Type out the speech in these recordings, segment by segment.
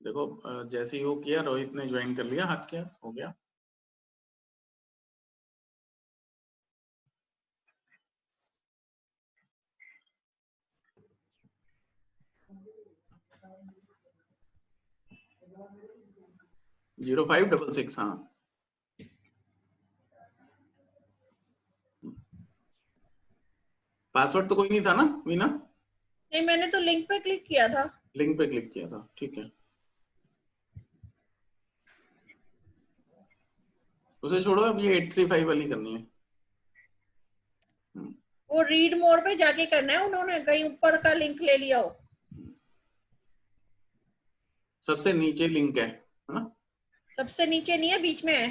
देखो जैसे ही वो किया, रोहित ने ज्वाइन कर लिया, हाथ किया, हो गया। जीरो 566। हाँ, पासवर्ड तो कोई नहीं था ना वीना? नहीं, मैंने तो लिंक पे क्लिक किया था। लिंक पे क्लिक किया था, ठीक है। उसे छोड़ो, अब ये 835 वाली करनी है। वो रीड मोर पे जाके करना है, उन्होंने कहीं ऊपर का लिंक ले लिया हो। सबसे नीचे लिंक है ना? सबसे नीचे नहीं है, बीच में है।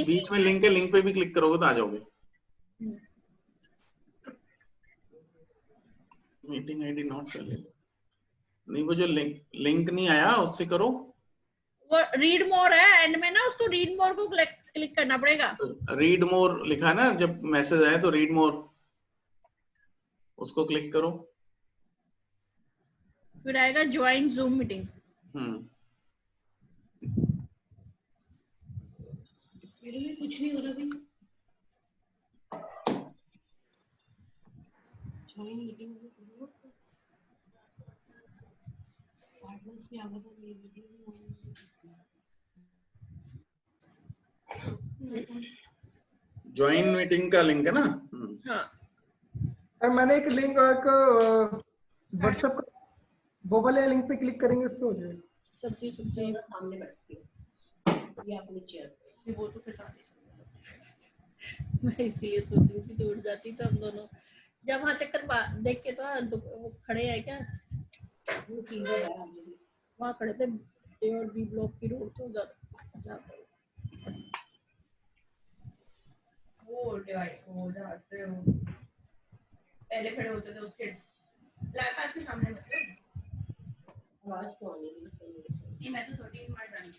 बीच में लिंक है, लिंक पे भी क्लिक करोगे तो आ जाओगे। Meeting ID not available. नहीं, वो जो लिंक नहीं आया उससे करो। वो रीड मोर है, एंड में ना उसको रीड मोर को क्लिक करना पड़ेगा। रीड मोर लिखा है ना, जब मैसेज आए तो रीड मोर, उसको क्लिक करो। फिर आएगा ज्वाइन जूम मीटिंग। मेरे में कुछ नहीं हो रहा भाई। ज्वाइन मीटिंग में आ गया था ये वीडियो। ज्वाइन मीटिंग का लिंक है ना? हाँ, और मैंने एक लिंक व्हाट्सएप का वो वाले लिंक पे क्लिक करेंगे उससे हो जाएगा। सब्जी सामने बैठती हूँ, ये अपनी चेयर पे, वो तो फिर साथ ही मैं इसीलिए सोच रही थी तो उठ जाती, तो हम दोनों जब वहाँ चक्कर देख के तो वो खड़े है क्या, वो चीजें है वहाँ खड़े थे ए और बी ब्लॉक की रोड, तो उधर वो डिवाइड वो जहाँ से वो पहले खड़े होते थे उसके लैपटॉप के सामने, मतलब आवाज तो आने लगी। नहीं, मैं तो 13 मिनट डाली।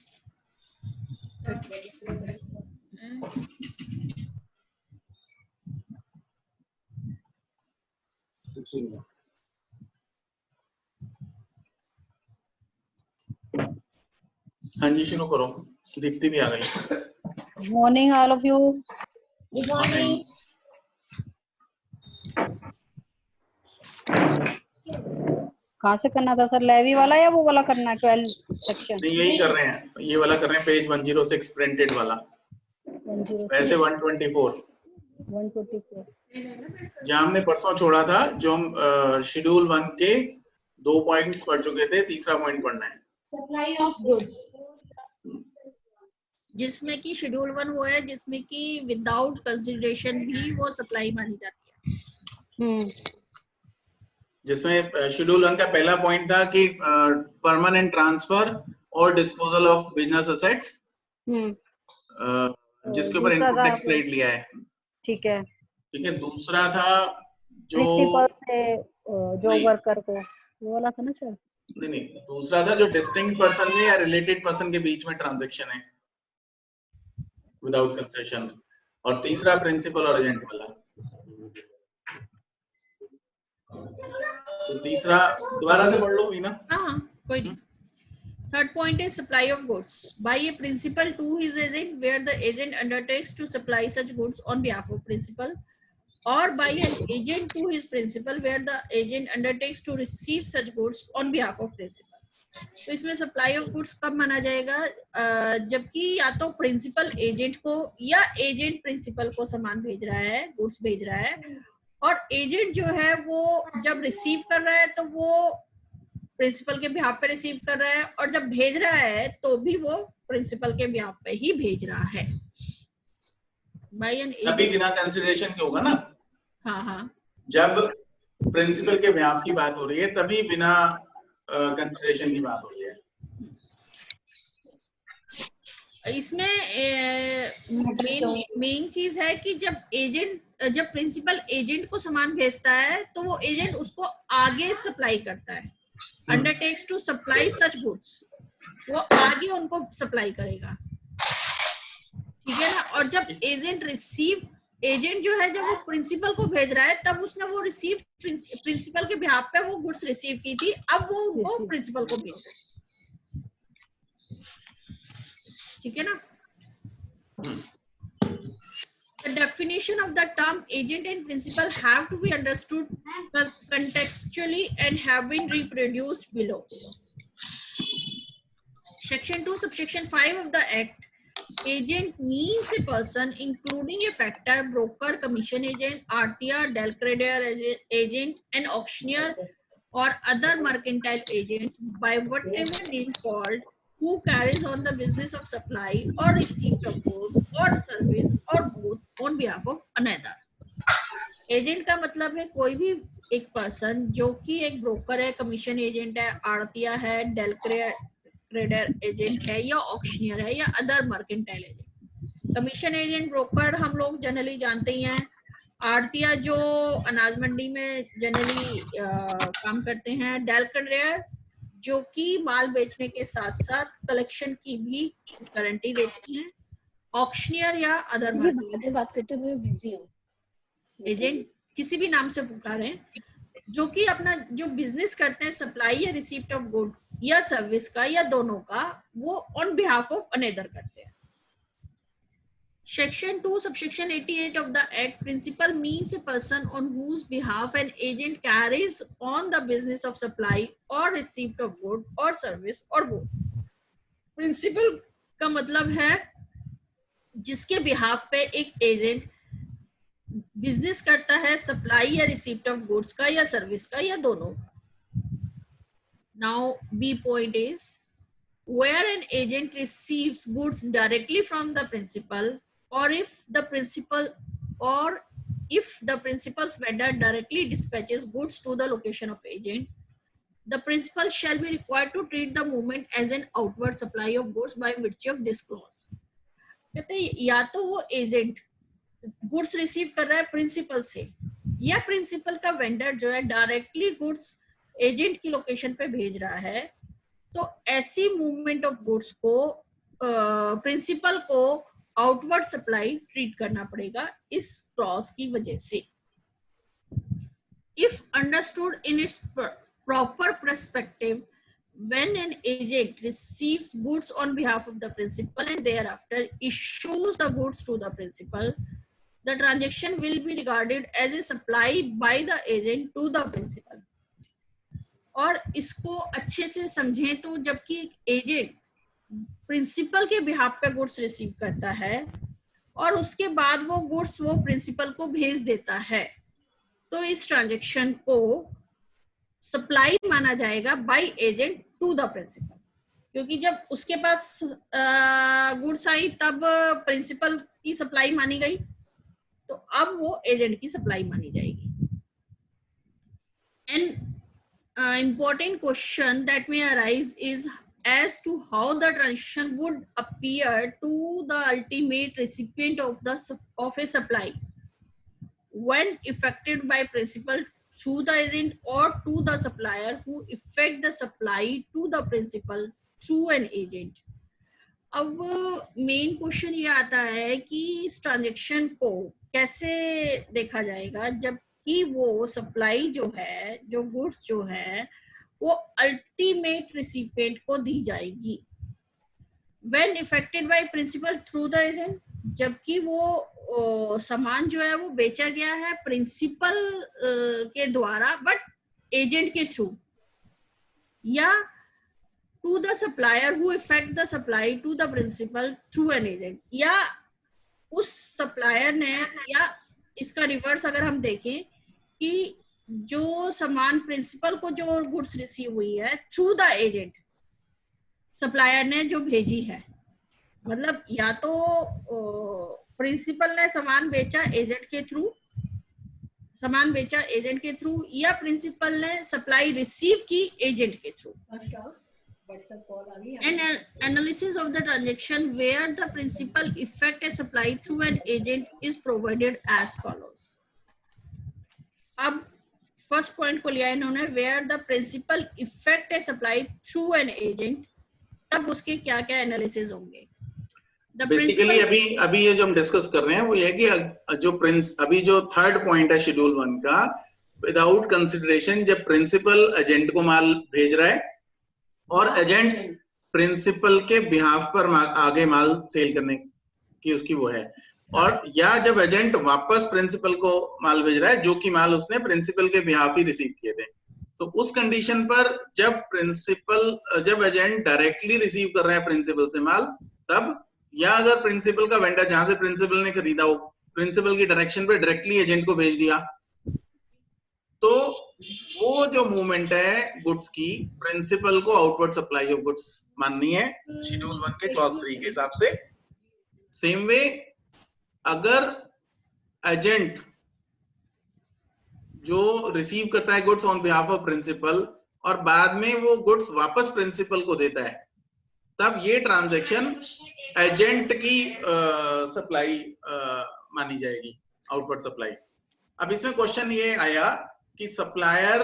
हाँ जी, शुरू करो। दीप्ति भी आ गई। Morning all of you. Good morning. कहाँ से करना था सर, लेवी वाला या वो वाला करना है 12 सेक्शन? नहीं, यही कर रहे हैं, ये वाला कर रहे हैं, पेज 106 प्रिंटेड वाला। 106 वैसे 124 जहाँ हमने परसों छोड़ा था, जो हम शेड्यूल 1 के 2 पॉइंट्स पढ़ चुके थे, तीसरा पॉइंट पढ़ना है। सप्लाई ऑफ गुड्स, जिसमें कि शेड्यूल 1 वो है जिसमें कि विदाउट कंसिडरेशन भी वो सप्लाई मानी जाती है। जिसमें शेड्यूल 1 का पहला पॉइंट था कि परमानेंट ट्रांसफर और डिस्पोजल ऑफ बिजनेस एसेट्स, जिसके ऊपर इनपुट टैक्स क्रेडिट लिया है। ठीक है, ठीक है। दूसरा था जो प्रिंसिपल से जो वर्कर को, वो वाला था ना सर? नहीं, दूसरा था जो डिस्टिंक्ट पर्सन में या रिलेटेड पर्सन के बीच में ट्रांजैक्शन है विदाउट कंसेशन, और तीसरा प्रिंसिपल और एजेंट वाला। तो तीसरा दोबारा से पढ़ लो वीना। हाँ, कोई नहीं। Third point is supply of goods by a principal to his agent, where the agent undertakes to supply such goods on behalf of principal, or by an agent to his principal, where the agent undertakes to receive such goods on behalf of principal. तो इसमें supply of goods कब माना जाएगा? जबकि या तो principal agent को या एजेंट प्रिंसिपल को सामान भेज रहा है, गुड्स भेज रहा है, और एजेंट जो है वो जब रिसीव कर रहा है तो वो प्रिंसिपल के बिहाफ पे रिसीव कर रहा है, और जब भेज रहा है तो भी वो प्रिंसिपल के बिहाफ पे ही भेज रहा है। बाय एन एजेंट अभी बिना कंसिडरेशन के होगा ना? हाँ, जब प्रिंसिपल के बिहाफ की बात हो रही है तभी बिना कंसिडरेशन की बात हो रही है। इसमें मेन चीज है कि जब प्रिंसिपल एजेंट को सामान भेजता है तो वो एजेंट उसको आगे सप्लाई करता है, undertakes to supply such goods, वो आगे उनको सप्लाई करेगा। ठीक है ना? और जब एजेंट जो है जब वो प्रिंसिपल को भेज रहा है तब उसने वो रिसीव प्रिंसिपल के बिहाफ पे वो गुड्स रिसीव की थी, अब वो उनको प्रिंसिपल को भेज रहा है। ठीक है ना? The definition of the term agent and principal have to be understood contextually and have been reproduced below. Section 2, subsection 5 of the Act, agent means a person including a factor, broker, commission agent, RTR, Delcredier agent, and auctioneer or other mercantile agents by whatever name called, who carries on the business of supply or receipt of goods or service or both on behalf of another. Agent का मतलब है कोई भी एक person जो कि एक broker है, कमीशन एजेंट है, आड़तिया है, डेलक्रेडर एजेंट है या ऑक्शनियर है या other mercantile agent. Commission agent broker हम लोग जनरली जानते ही हैं, आड़तिया जो अनाज मंडी में जनरली काम करते हैं, डेलक्रेडर जो कि माल बेचने के साथ साथ कलेक्शन की भी गारंटी देती हैं, ऑक्शनियर या अदर बात करते हुए बिजी हूं, एजेंट किसी भी नाम से पुकारें, जो कि अपना जो बिजनेस करते हैं सप्लाई या रिसीप्ट ऑफ गुड या सर्विस का या दोनों का, वो ऑन बिहाफ ऑफ अनदर करते हैं। Section 2, subsection 88 of the Act, principal means a person on whose behalf an agent carries on the business of supply or receipt of good or service or both. Principal का मतलब है जिसके behalf पे एक agent business करता है supply या receipt of goods का या सर्विस का या दोनों। Now B point is where an agent receives goods directly from the principal, or if the principal's vendor directly dispatches goods to the location of agent, the principal shall be required to treat the movement as an outward supply of goods by virtue of this clause. कहते हैं या तो वो agent goods receive कर रहा है principal से, या प्रिंसिपल का वेंडर जो है डायरेक्टली गुड्स एजेंट की लोकेशन पे भेज रहा है, तो ऐसी मूवमेंट ऑफ गुड्स को प्रिंसिपल को आउटवर्ड सप्लाई ट्रीट करना पड़ेगा इस क्लॉज की वजह से। If understood in its proper perspective, when an agent receives goods on behalf of the principal and thereafter issues the goods to the principal, the transaction will be regarded as a supply by the agent to the principal. और इसको अच्छे से समझें तो जबकि agent principal के behalf पे goods receive करता है और उसके बाद वो गुड्स वो प्रिंसिपल को भेज देता है, तो इस ट्रांजैक्शन को सप्लाई माना जाएगा by agent to the principal, क्योंकि जब उसके पास गुड्स आई तब प्रिंसिपल की सप्लाई मानी गई, तो अब वो एजेंट की सप्लाई मानी जाएगी। And important question that may arise is as to how the transaction would appear to the ultimate recipient of a supply when effected by principal through the agent or to the supplier who effect the supply to the principal through an agent. अब main question ये आता है कि इस transaction को कैसे देखा जाएगा जब कि वो सप्लाई जो है, जो गुड्स जो है, वो अल्टीमेट रिसिपिएंट को दी जाएगी when effected by principal through the agent, जबकि वो सामान जो है वो बेचा गया है प्रिंसिपल के द्वारा बट एजेंट के थ्रू, या to the supplier who effect the supply to the principal through an agent, या उस सप्लायर ने, या इसका रिवर्स अगर हम देखें कि जो सामान प्रिंसिपल को जो गुड्स रिसीव हुई है थ्रू द एजेंट, सप्लायर ने जो भेजी है, मतलब या तो प्रिंसिपल ने सामान बेचा एजेंट के थ्रू, सामान बेचा एजेंट के थ्रू, या प्रिंसिपल ने सप्लाई रिसीव की एजेंट के through. An analysis of the transaction where the principal effect a supply through an agent is provided as follows. अब फर्स्ट पॉइंट को लिया इन्होंने where the principal effect a supply through an agent, तब उसके क्या क्या analysis होंगे। Basically अभी ये जो हम डिस्कस कर रहे हैं वो ये है कि जो अभी जो थर्ड पॉइंट है शेड्यूल 1 का, विदाउट कंसिडरेशन जब प्रिंसिपल एजेंट को माल भेज रहा है और प्रिंसिपल के बिहाफ पर आगे माल सेल करने की उसकी वो है, और या जब एजेंट वापस प्रिंसिपल को माल भेज रहा है जो कि माल उसने प्रिंसिपल के बिहाफ ही रिसीव किए थे, तो उस कंडीशन पर जब एजेंट डायरेक्टली रिसीव कर रहा है प्रिंसिपल से माल तब, या अगर प्रिंसिपल का वेंडर जहां से प्रिंसिपल ने खरीदा हो प्रिंसिपल की डायरेक्शन पे डायरेक्टली एजेंट को भेज दिया, तो वो जो मूवमेंट है गुड्स की प्रिंसिपल को आउटवर्ड सप्लाई ऑफ गुड्स माननी है शेड्यूल 1 के क्लॉज 3 के हिसाब से। सेम वे अगर एजेंट जो रिसीव करता है goods on behalf of principal और बाद में वो गुड्स वापस प्रिंसिपल को देता है, तब ये ट्रांजैक्शन एजेंट की सप्लाई मानी जाएगी, आउटवर्ड सप्लाई। अब इसमें क्वेश्चन ये आया कि सप्लायर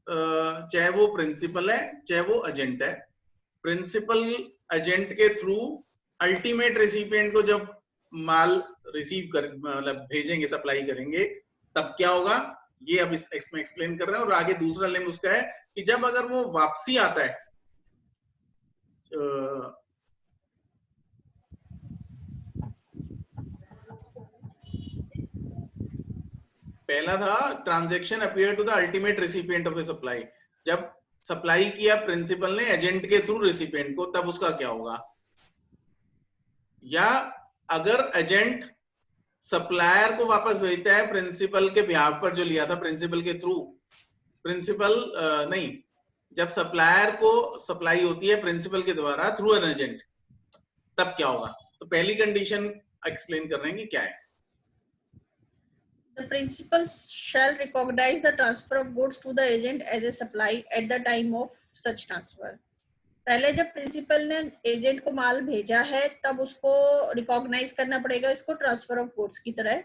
चाहे वो प्रिंसिपल है चाहे वो एजेंट है, प्रिंसिपल एजेंट के थ्रू अल्टीमेट रेसिपिएंट को जब माल रिसीव कर मतलब भेजेंगे सप्लाई करेंगे तब क्या होगा, ये अब इसमें एक्सप्लेन कर रहे हैं। और आगे दूसरा लिंक उसका है कि जब अगर वो वापसी आता है पहला था transaction appear to the ultimate recipient of a supply, जब सप्लाई किया प्रिंसिपल ने एजेंट के थ्रू रेसिपिएंट को तब उसका क्या होगा, या अगर एजेंट सप्लायर को वापस भेजता है प्रिंसिपल के बिहाफ पर जो लिया था प्रिंसिपल के थ्रू, प्रिंसिपल नहीं, जब सप्लायर को सप्लाई होती है प्रिंसिपल के द्वारा थ्रू एन एजेंट तब क्या होगा। तो पहली कंडीशन एक्सप्लेन कर रहे हैं कि क्या है। The principal shall recognize the transfer of goods to the agent as a supply at the time of such transfer. पहले जब प्रिंसिपल ने एजेंट को माल भेजा है तब उसको रिकॉग्नाइज करना पड़ेगा इसको ट्रांसफर ऑफ गुड्स की तरह,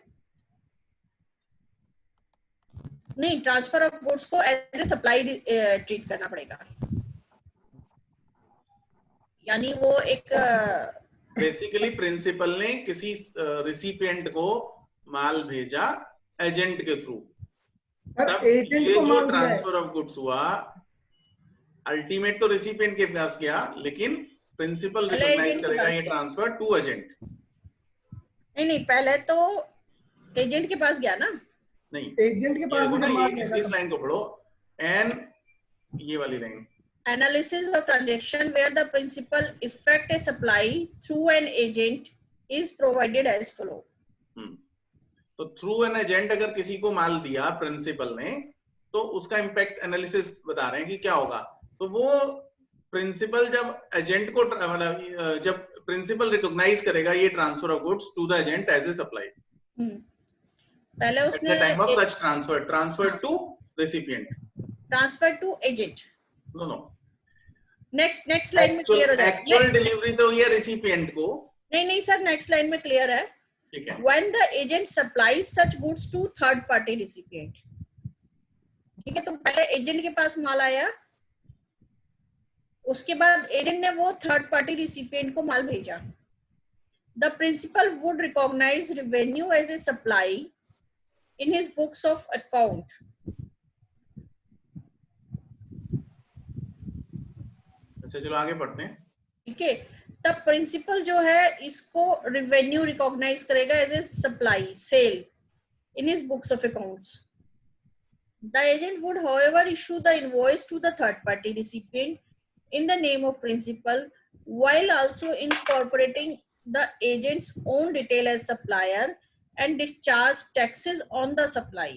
नहीं ट्रांसफर ऑफ गुड्स को एज ए सप्लाई ट्रीट करना पड़ेगा, यानी वो एक बेसिकली प्रिंसिपल ने किसी रिसिपिएंट को माल भेजा एजेंट के थ्रू, तब ये जो ट्रांसफर ऑफ गुड्स हुआ अल्टीमेट तो रेसिपिएंट के पास गया लेकिन प्रिंसिपल रिकॉग्नाइज करेगा ये ट्रांसफर टू एजेंट। नहीं पहले तो एजेंट के पास गया ना, नहीं एजेंट के पास इस लाइन को पढ़ो एंड ये वाली line, analysis of transaction where the principal effect a supply through an agent is provided as follow. तो थ्रू एन एजेंट अगर किसी को माल दिया प्रिंसिपल ने तो उसका इम्पैक्ट एनालिसिस बता रहे हैं कि क्या होगा। तो वो प्रिंसिपल जब एजेंट को मतलब जब प्रिंसिपल रिकॉग्नाइज करेगा ये transfer of goods to the agent as a supply, पहले उसने time of such transfer to recipient, transfer to agent, no next line में क्लियर हो जाएगा। एक्चुअल डिलीवरी तो ये रेसिपिएंट को, नहीं सर नेक्स्ट लाइन में क्लियर है, ठीक है। When the agent supplies such goods to third party recipient, ठीक है, तो पहले एजेंट के पास माल आया, उसके बाद एजेंट ने वो थर्ड पार्टी रिसिपिएंट को माल भेजा। The principal would recognize revenue as a supply in his books of account. अच्छा चलो आगे पढ़ते हैं। ठीक है, तब प्रिंसिपल जो है इसको रेवेन्यू रिकॉग्नाइज करेगा as a supply sale in his books of accounts. The agent would however issue the invoice to the third party recipient in the name of principal while also incorporating the agent's own detail as supplier and discharge taxes on the supply.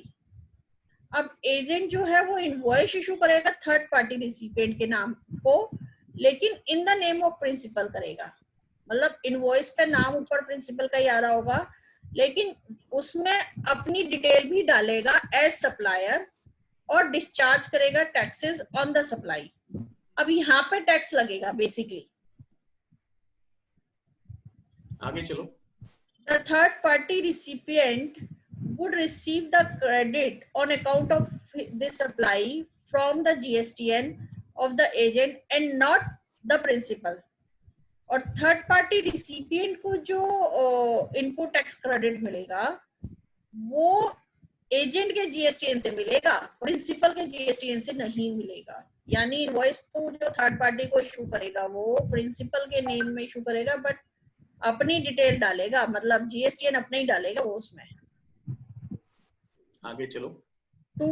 अब agent जो है वो invoice issue करेगा third party recipient के नाम को, लेकिन in the name of principal करेगा, मतलब इनवॉइस पे नाम ऊपर प्रिंसिपल का ही आ रहा होगा लेकिन उसमें अपनी डिटेल भी डालेगा एज सप्लायर और डिस्चार्ज करेगा टैक्सेस ऑन द सप्लाई। अब यहाँ पे टैक्स लगेगा बेसिकली। आगे चलो। The third party recipient would receive the credit on account of this supply from the GSTN of the agent and not the principal. और third party recipient को जो input tax credit मिलेगा वो agent के GSTN से मिलेगा, principal के GSTN से नहीं मिलेगा। यानी इनवॉइस तो जो थर्ड पार्टी को इशू करेगा वो प्रिंसिपल के नेम में इशू करेगा, बट अपनी डिटेल डालेगा, मतलब जीएसटीएन अपने ही डालेगा वो उसमें। आगे चलो। To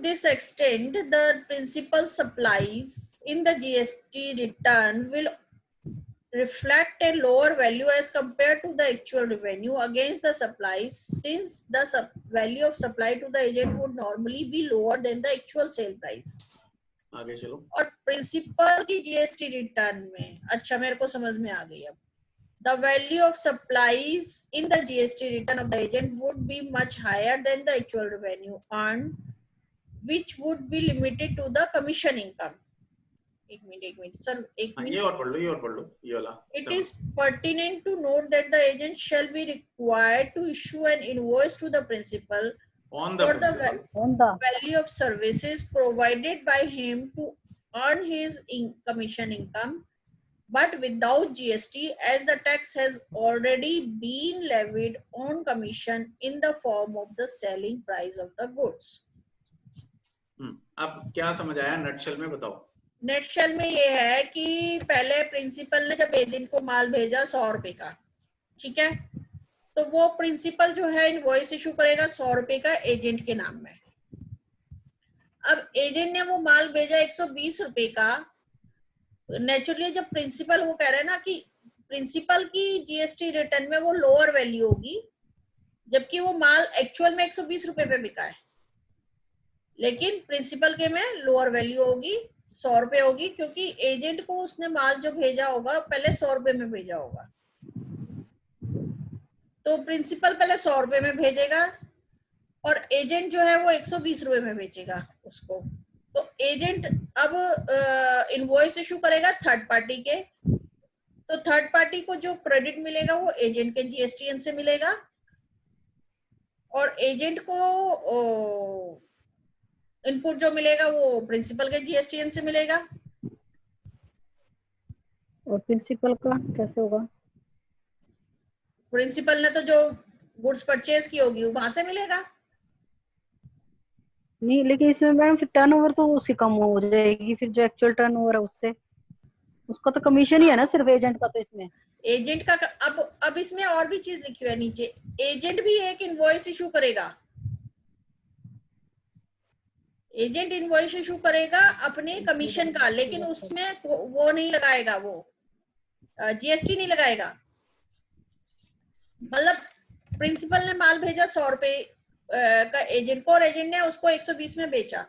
this extent, the principal supplies in the GST return will reflect a lower value as compared to the actual revenue against the supplies, since the value of supply to the agent would normally be lower than the actual sale price. आगे चलो। और principal की GST return में, अच्छा मेरे को समझ में आ गई अब, the value of supplies in the GST return of the agent would be much higher than the actual revenue earned, which would be limited to the commission income. एक मिनट सर, एक मिनट, ये और पढ़ लो, ये और पढ़ लो, ये वाला। It is pertinent to note that the agent shall be required to issue an invoice to the principal on the for principal, the value of services provided by him to earn his commission income, but without GST, as the tax has already been levied on commission in the form of the selling price of the goods. अब क्या समझ आया nutshell में बताओ? नेटशेल में ये है कि पहले प्रिंसिपल ने जब एजेंट को माल भेजा 100 रुपए का, ठीक है, तो वो प्रिंसिपल जो है इनवॉइस इशू करेगा 100 रुपए का एजेंट के नाम में। अब एजेंट ने वो माल भेजा 120 रुपए का, नेचुरली जब प्रिंसिपल, वो कह रहे हैं ना कि प्रिंसिपल की जीएसटी रिटर्न में वो लोअर वैल्यू होगी, जबकि वो माल एक्चुअल में 120 रुपए पे बिका है, लेकिन प्रिंसिपल के में लोअर वैल्यू होगी, 100 रुपए होगी, क्योंकि एजेंट को उसने माल जो भेजा होगा पहले 100 रुपए में भेजा होगा। तो प्रिंसिपल पहले 100 रुपए में भेजेगा और एजेंट जो है वो 120 रुपए में बेचेगा उसको। तो एजेंट अब इनवॉइस इशू करेगा थर्ड पार्टी के, तो थर्ड पार्टी को जो क्रेडिट मिलेगा वो एजेंट के जीएसटीएन से मिलेगा, और एजेंट को इनपुट जो मिलेगा वो प्रिंसिपल के जीएसटीएन से मिलेगा। और प्रिंसिपल का कैसे होगा? प्रिंसिपल ने तो जो गुड्स परचेज की होगी वहां से मिलेगा। नहीं, लेकिन इसमें मैडम फिर टर्नओवर तो उसकी कम हो जाएगी, फिर जो एक्चुअल टर्नओवर है उससे, उसका तो कमीशन ही है ना सिर्फ एजेंट का। तो इसमें एजेंट का अब इसमें और भी चीज लिखी हुई है नीचे, एजेंट भी एक इनवॉइस इशू करेगा। एजेंट इनवॉइस इशू करेगा अपने कमीशन का, लेकिन उसमें वो नहीं लगाएगा, वो जीएसटी नहीं लगाएगा। मतलब प्रिंसिपल ने माल भेजा 100 रुपए का एजेंट को, और एजेंट ने उसको 120 में बेचा,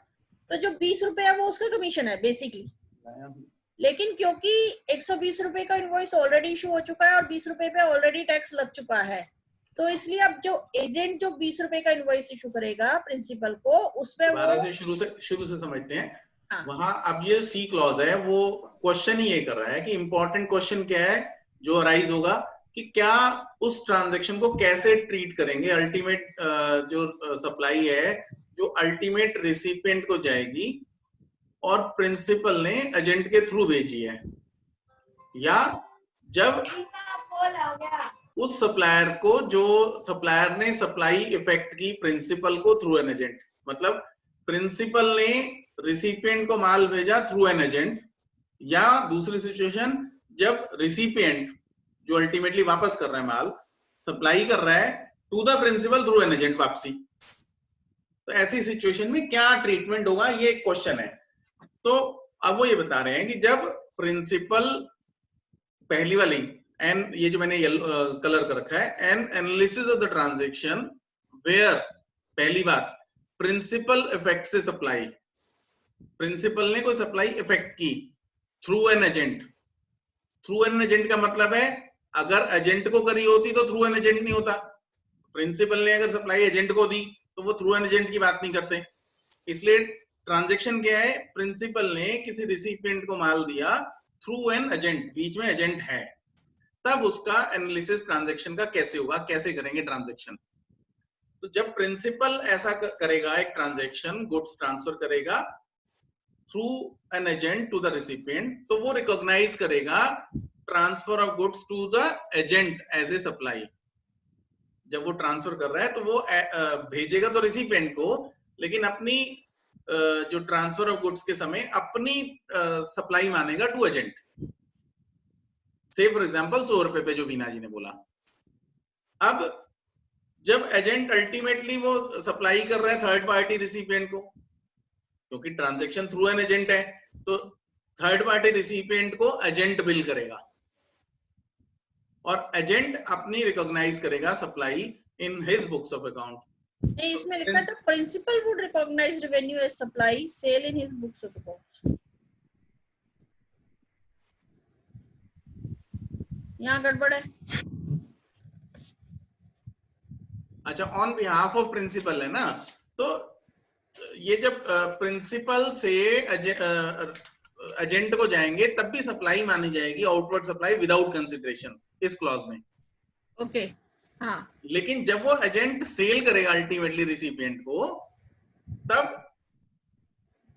तो जो 20 रुपए है वो उसका कमीशन है बेसिकली। लेकिन क्योंकि 120 रुपए का इनवॉइस ऑलरेडी इशू हो चुका है और 20 रुपए पे ऑलरेडी टैक्स लग चुका है, तो इसलिए अब जो एजेंट जो 20 रुपए का इनवॉइस इशू करेगा प्रिंसिपल को, उसपे वो शुरू से समझते हैं। हाँ। वहां अब ये सी क्लॉज है, वो क्वेश्चन ही ये कर रहा है कि इंपॉर्टेंट क्वेश्चन क्या है जो अराइज होगा कि क्या उस ट्रांजैक्शन को कैसे ट्रीट करेंगे, अल्टीमेट जो सप्लाई है जो अल्टीमेट रिसिपिएंट को जाएगी और प्रिंसिपल ने एजेंट के थ्रू भेजी है, या जब उस सप्लायर को, जो सप्लायर ने सप्लाई इफेक्ट की प्रिंसिपल को थ्रू एन एजेंट, मतलब प्रिंसिपल ने रिसिपिएंट को माल भेजा थ्रू एन एजेंट, या दूसरी सिचुएशन जब रिसिपिएंट जो अल्टीमेटली वापस कर रहा है माल, सप्लाई कर रहा है to the principal through an agent वापसी। तो ऐसी सिचुएशन में क्या ट्रीटमेंट होगा, ये एक क्वेश्चन है। तो अब वो ये बता रहे हैं कि जब प्रिंसिपल, पहली वाली एन, ये जो मैंने कलर कर रखा है, an analysis of the transaction where, पहली बात प्रिंसिपल इफेक्ट से सप्लाई, प्रिंसिपल ने कोई सप्लाई इफेक्ट की through an agent. Through an agent का मतलब है अगर एजेंट को करी होती तो थ्रू एन एजेंट नहीं होता, प्रिंसिपल ने अगर सप्लाई एजेंट को दी तो वो थ्रू एन एजेंट की बात नहीं करते। इसलिए ट्रांजैक्शन क्या है, प्रिंसिपल ने किसी रिसिपिएंट को माल दिया थ्रू एन एजेंट, बीच में एजेंट है, तब उसका एनालिसिस ट्रांजैक्शन का कैसे होगा, कैसे करेंगे ट्रांजैक्शन। तो जब प्रिंसिपल ऐसा करेगा, एक ट्रांजैक्शन गुड्स ट्रांसफर करेगा through an agent to the recipient, तो वो रिकॉग्नाइज करेगा transfer of goods to the agent as a supply. जब वो ट्रांसफर कर रहा है तो वो भेजेगा तो रिसिपिएंट को, लेकिन अपनी जो ट्रांसफर ऑफ गुड्स के समय अपनी सप्लाई मानेगा टू एजेंट। से फॉर एग्जांपल 100 रुपए पे जो वीना जी ने बोला। अब जब एजेंट अल्टीमेटली वो सप्लाई कर रहा है थर्ड पार्टी रिसिपिएंट को, क्योंकि ट्रांजैक्शन थ्रू एन एजेंट है, तो थर्ड पार्टी रिसिपिएंट को एजेंट बिल करेगा और एजेंट अपनी रिकॉग्नाइज करेगा supply in his books of account. नहीं, इसमें लिखा था principal would recognise revenue as supply sale in his books of accounts. यहाँ गड़बड़ है। अच्छा, ऑन बिहाफ ऑफ प्रिंसिपल है ना, तो ये जब प्रिंसिपल से एजेंट को जाएंगे तब भी सप्लाई मानी जाएगी, आउटवर्ड सप्लाई विदाउट कंसिडरेशन इस क्लॉज में। ओके, हाँ। लेकिन जब वो एजेंट सेल करेगा अल्टीमेटली रिसिपिएंट को, तब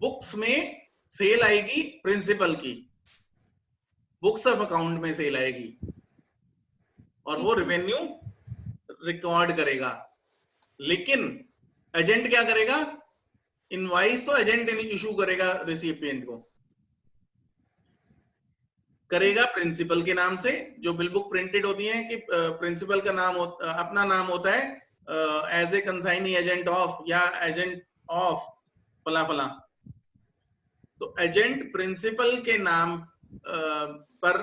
बुक्स में सेल आएगी प्रिंसिपल की, बुक्स ऑफ अकाउंट में सेल आएगी और वो रेवेन्यू रिकॉर्ड करेगा। लेकिन एजेंट क्या करेगा? इनवॉइस तो एजेंट इशू करेगा रिसिपिएंट को, करेगा प्रिंसिपल के नाम से। जो बिल बुक प्रिंटेड होती है कि प्रिंसिपल का नाम अपना नाम होता है as a consignee agent of या एजेंट ऑफ फला फला, तो एजेंट प्रिंसिपल के नाम पर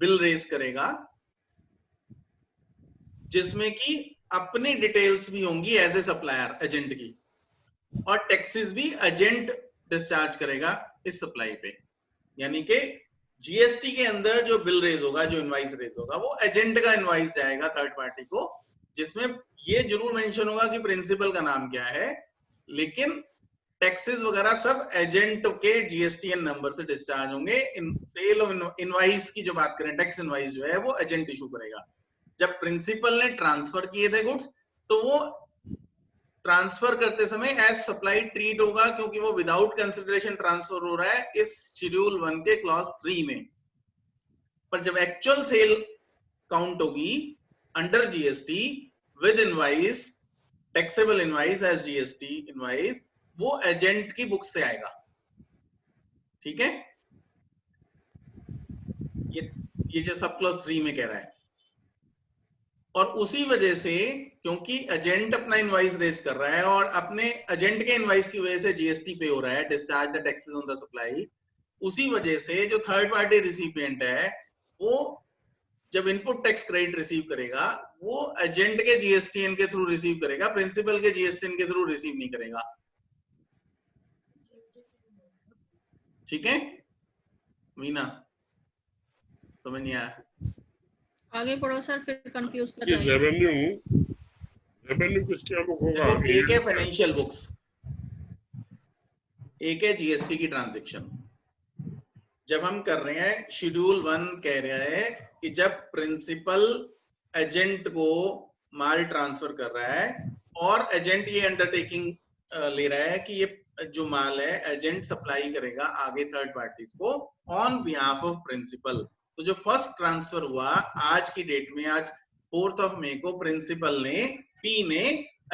बिल रेज करेगा, जिसमें कि अपनी डिटेल्स भी होंगी एज ए सप्लायर एजेंट की, और टैक्सेस भी एजेंट डिस्चार्ज करेगा इस सप्लाई पे। यानी कि जीएसटी के अंदर जो बिल रेज होगा, जो इनवाइस रेज होगा, वो एजेंट का इनवाइस जाएगा थर्ड पार्टी को, जिसमें ये जरूर मेंशन होगा कि प्रिंसिपल का नाम क्या है, लेकिन टैक्सेस वगैरह सब एजेंट के जीएसटीएन नंबर से डिस्चार्ज होंगे। सेल ऑफ इनवाइस की जो बात करें, टैक्स इनवाइस जो है वो एजेंट इशू करेगा। जब प्रिंसिपल ने ट्रांसफर किए थे गुड्स, तो वो ट्रांसफर करते समय एज सप्लाई ट्रीट होगा, क्योंकि वो विदाउट कंसिडरेशन ट्रांसफर हो रहा है इस शेड्यूल 1 के क्लॉज 3 में। पर जब एक्चुअल सेल काउंट होगी under GST with invoice, taxable invoice as GST invoice, वो एजेंट की बुक से आएगा। ठीक है, ये जो सब क्लॉज 3 में कह रहा है। और उसी वजह से, क्योंकि एजेंट अपना इनवाइस रेज कर रहा है और अपने एजेंट के इनवाइस की वजह से जीएसटी पे हो रहा है, discharge the taxes on the supply, उसी वजह से जो थर्ड पार्टी रिसिपिएंट है वो जब इनपुट टैक्स क्रेडिट रिसीव करेगा, वो एजेंट के जीएसटीएन के थ्रू रिसीव करेगा, प्रिंसिपल के जीएसटीएन के थ्रू रिसीव नहीं करेगा। ठीक है मीना, समझ नहीं आया? आगे पढ़ो सर, फिर कंफ्यूज कर ये जाएंगे। रेवेन्यू किसके बुक होगा? देखो, एक है फाइनेंशियल बुक्स, एक है जीएसटी की ट्रांजैक्शन। जब हम कर रहे हैं शेड्यूल 1 कह रहा है कि जब प्रिंसिपल एजेंट को माल ट्रांसफर कर रहा है और एजेंट ये अंडरटेकिंग ले रहा है कि ये जो माल है एजेंट सप्लाई करेगा आगे थर्ड पार्टीज को ऑन बिहाफ ऑफ प्रिंसिपल। तो जो फर्स्ट ट्रांसफर हुआ आज की डेट में, आज 4 मई को, प्रिंसिपल ने पी ने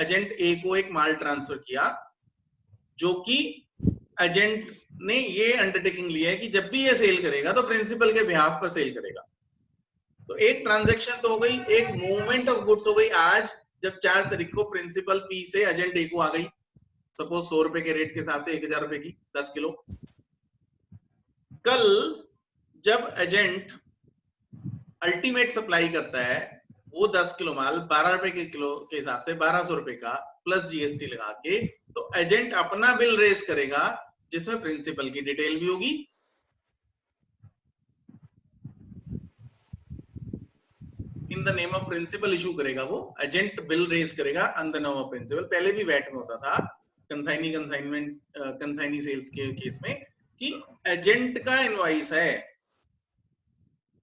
एजेंट ए को एक माल ट्रांसफर किया, जो कि एजेंट ने ये अंडरटेकिंग लिया है कि जब भी ये सेल करेगा तो प्रिंसिपल के बिहाफ पर सेल करेगा। तो एक ट्रांजैक्शन तो हो गई, एक मूवमेंट ऑफ गुड्स हो गई आज, जब 4 तारीख को प्रिंसिपल पी से एजेंट ए को आ गई, सपोज 100 रुपए के रेट के हिसाब से 1000 रुपए की 10 किलो। कल जब एजेंट अल्टीमेट सप्लाई करता है वो 10 किलो माल 12 रुपए के किलो के हिसाब से 1200 रुपए का प्लस जीएसटी लगा के, तो एजेंट अपना बिल रेज करेगा जिसमें प्रिंसिपल की डिटेल भी होगी, in the name of principal issue करेगा, वो एजेंट बिल रेज करेगा on the name of principal. पहले भी वैट में होता था कंसाइनी सेल्स के केस में कि एजेंट का इनवॉइस है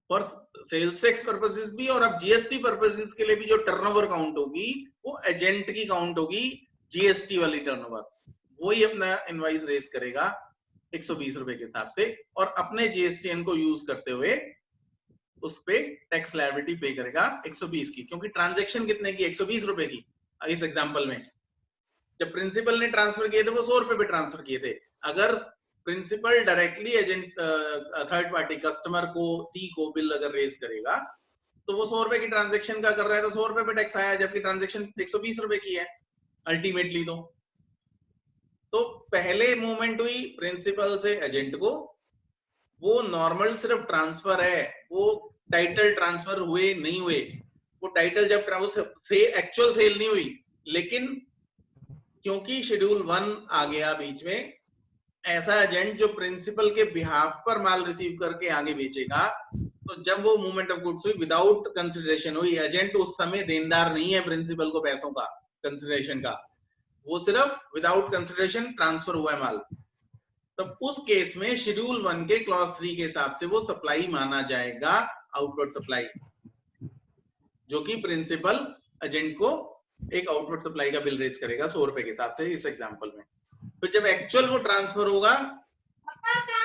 फॉर सेल्स टैक्स पर्पसेस भी, और अब जीएसटी पर्पसेस के लिए भी जो टर्नओवर काउंट होगी वो एजेंट की काउंट होगी, जीएसटी वाली टर्नओवर। वही अपना इनवॉइस रेज करेगा 120 रुपए के हिसाब से, और अपने जीएसटीएन को यूज करते हुए उस पे टैक्स लायबिलिटी पे करेगा 120 की, क्योंकि ट्रांजैक्शन कितने की, 120 रुपए की इस एग्जांपल में। जब प्रिंसिपल ने ट्रांसफर किए थे वो 100 रुपए पे ट्रांसफर किए थे। अगर principal directly agent third party customer को सी को बिल अगर रेज करेगा तो वो 100 रुपए की ट्रांजैक्शन का कर रहा है तो 100 रुपए पे टैक्स आया, जबकि ट्रांजैक्शन 120 रुपए की है अल्टीमेटली। तो पहले मूवमेंट हुई प्रिंसिपल से एजेंट को, वो नॉर्मल सिर्फ ट्रांसफर है, वो टाइटल ट्रांसफर हुए नहीं हुए, वो टाइटल जब से एक्चुअल सेल नहीं हुई, लेकिन क्योंकि शेड्यूल 1 आ गया बीच में, ऐसा एजेंट जो प्रिंसिपल के बिहाफ पर माल रिसीव करके आगे बेचेगा, तो जब वो मूवमेंट ऑफ गुड्स हुई विदाउट कंसिडरेशन हुई, एजेंट उस समय देनदार नहीं है प्रिंसिपल को पैसों का कंसिडरेशन का, वो सिर्फ विदाउट कंसिडरेशन ट्रांसफर हुआ है माल, तब उस केस में शेड्यूल 1 के क्लॉज 3 के हिसाब से वो सप्लाई माना जाएगा, आउटवर्ड सप्लाई, जो कि प्रिंसिपल एजेंट को एक आउटवर्ड सप्लाई का बिल रेज करेगा 100 रुपए के हिसाब से इस एग्जांपल में। फिर जब एक्चुअल वो ट्रांसफर होगा,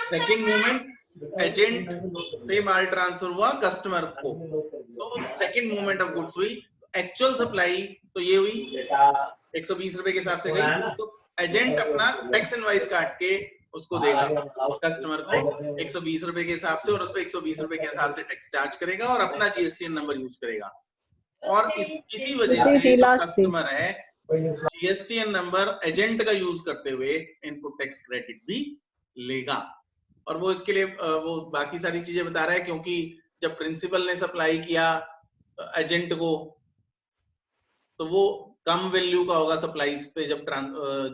सेकंड मूवमेंट एजेंट से माल ट्रांसफर हुआ कस्टमर को, तो सेकंड मूवमेंट ऑफ गुड्स हुई, एक्चुअल सप्लाई तो ये हुई 120 रुपए के हिसाब से गई, तो एजेंट अपना टैक्स इनवॉइस काट के उसको देगा कस्टमर को 120 रुपए के हिसाब से, और उस पर 120 रुपए के हिसाब से टैक्स चार्ज करेगा और अपना जीएसटीएन नंबर यूज करेगा। और इसी वजह से जो कस्टमर है जीएसटीएन नंबर एजेंट का यूज करते हुए इनपुट टैक्स क्रेडिट भी लेगा। और वो इसके लिए वो बाकी सारी चीजें बता रहा है, क्योंकि जब प्रिंसिपल ने सप्लाई किया एजेंट को तो वो कम वैल्यू का होगा सप्लाईज पे, जब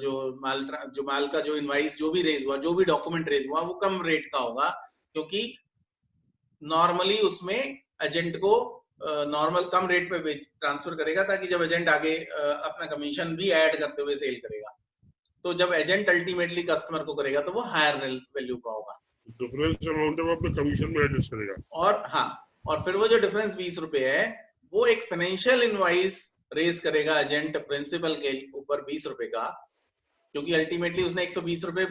जो माल का जो इनवाइस जो भी रेज हुआ, जो भी डॉक्यूमेंट रेज हुआ, वो कम रेट का होगा, क्योंकि नॉर्मली उसमें एजेंट को नॉर्मल कम रेट पे ट्रांसफर करेगा, ताकि जब एजेंट आगे अपना कमीशन भी ऐड करते हुए सेल करेगा, तो जब एजेंट अल्टीमेटली कस्टमर को करेगा तो वो हायर वैल्यू का होगा, डिफरेंस अमाउंट है वो अपने कमीशन में एडजस्ट करेगा। और हाँ, और फिर वो जो डिफरेंस 20 रुपए है वो एक फाइनेंशियल इनवाइस रेज करेगा एजेंट प्रिंसिपल के ऊपर 20 रुपए का, क्योंकि अल्टीमेटली उसने 120 रुपए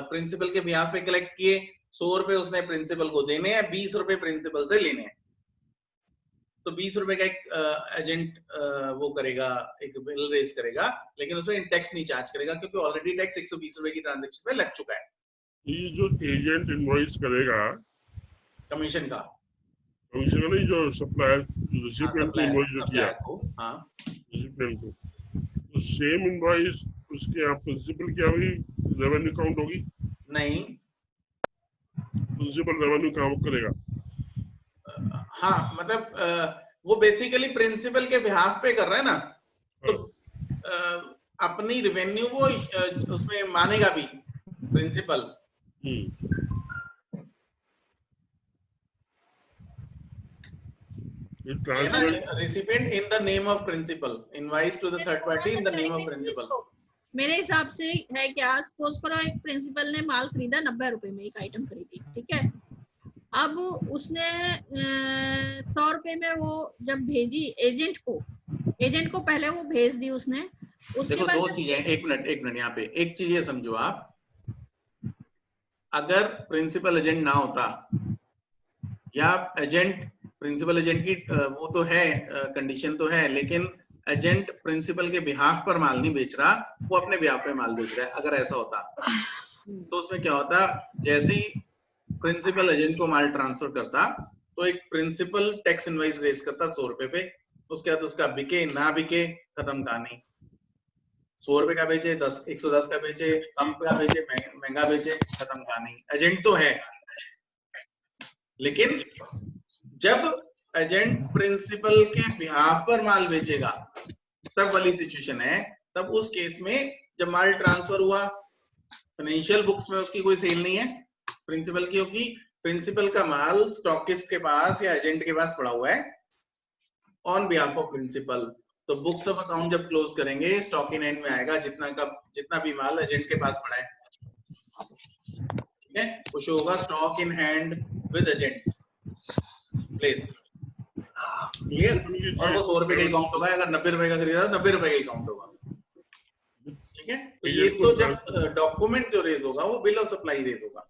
प्रिंसिपल के बिहाफ पे कलेक्ट किए, 100 रुपए उसने प्रिंसिपल को देने हैं, 20 रुपए प्रिंसिपल से लेने हैं, तो 20 रुपए का एक एजेंट वो करेगा, एक बिल रेज करेगा, लेकिन उसमें टैक्स नहीं चार्ज करेगा, क्योंकि ऑलरेडी टैक्स 120 रुपए की ट्रांजैक्शन पे लग चुका है। ये जो एजेंट इनवॉइस करेगा कमीशन का, कमीशन नहीं, जो सप्लायर रिसिपिएंट को इनवॉइस जो किया, हाँ रिसिपिएंट को, तो सेम इनवॉइस उसके आप प्रिंसिपल की अभी रेवेन्यू काउंट होगी? नहीं, प्रिंसिपल रेवेन्यू काउंट करेगा। हाँ, मतलब वो बेसिकली प्रिंसिपल के बिहाफ पे कर रहा है ना, तो अपनी रेवेन्यू वो उसमें मानेगा भी principal. Recipient in the name of principal, invoice to the third party in the name of principal। मेरे हिसाब से है क्या, सपोज करो एक प्रिंसिपल ने माल खरीदा 90 रुपए में, एक आइटम खरीदी, ठीक है, अब उसने 100 रुपए में वो जब भेजी एजेंट को पहले वो भेज दी उसने, उसके देखो बाद दो चीजें, एक मिनट यहाँ पे एक चीज ये समझो आप, अगर प्रिंसिपल एजेंट ना होता, या एजेंट प्रिंसिपल एजेंट की वो तो है कंडीशन तो है, लेकिन एजेंट प्रिंसिपल के बिहाफ पर माल नहीं बेच रहा, वो अपने बिहाफ पे माल बेच रहा है, अगर ऐसा होता तो उसमें क्या होता, जैसे ही प्रिंसिपल एजेंट को माल ट्रांसफर करता तो एक प्रिंसिपल टैक्स इनवॉइस रेज करता 100 रुपए पे, उसके बाद उसका बिके ना बिके खत्म कहानी, 100 रुपए का बेचे, 110 का बेचे, कम का बेचे, महंगा बेचे, खत्म कहानी, एजेंट तो है। लेकिन जब एजेंट प्रिंसिपल के बिहाफ पर माल बेचेगा तब वाली सिचुएशन है, तब उस केस में जब माल ट्रांसफर हुआ, फाइनेंशियल बुक्स में उसकी कोई सेल नहीं है प्रिंसिपल की, क्योंकि प्रिंसिपल का माल स्टॉकिस्ट के पास या एजेंट के पास पड़ा हुआ है ऑन बिहाफ ऑफ प्रिंसिपल। तो बुक्स ऑफ अकाउंट जब क्लोज करेंगे, स्टॉक इन हैंड में आएगा जितना भी माल एजेंट के पास पड़ा है, ठीक है, वो शो होगा stock in hand with agents place, clear. और वो 100 रुपए का काउंट होगा, अगर 90 रुपए का खरीदा 90 रुपए का काउंट होगा, ठीक है। तो ये तो जब डॉक्यूमेंट जो रेज होगा वो बिल ऑफ सप्लाई रेज होगा,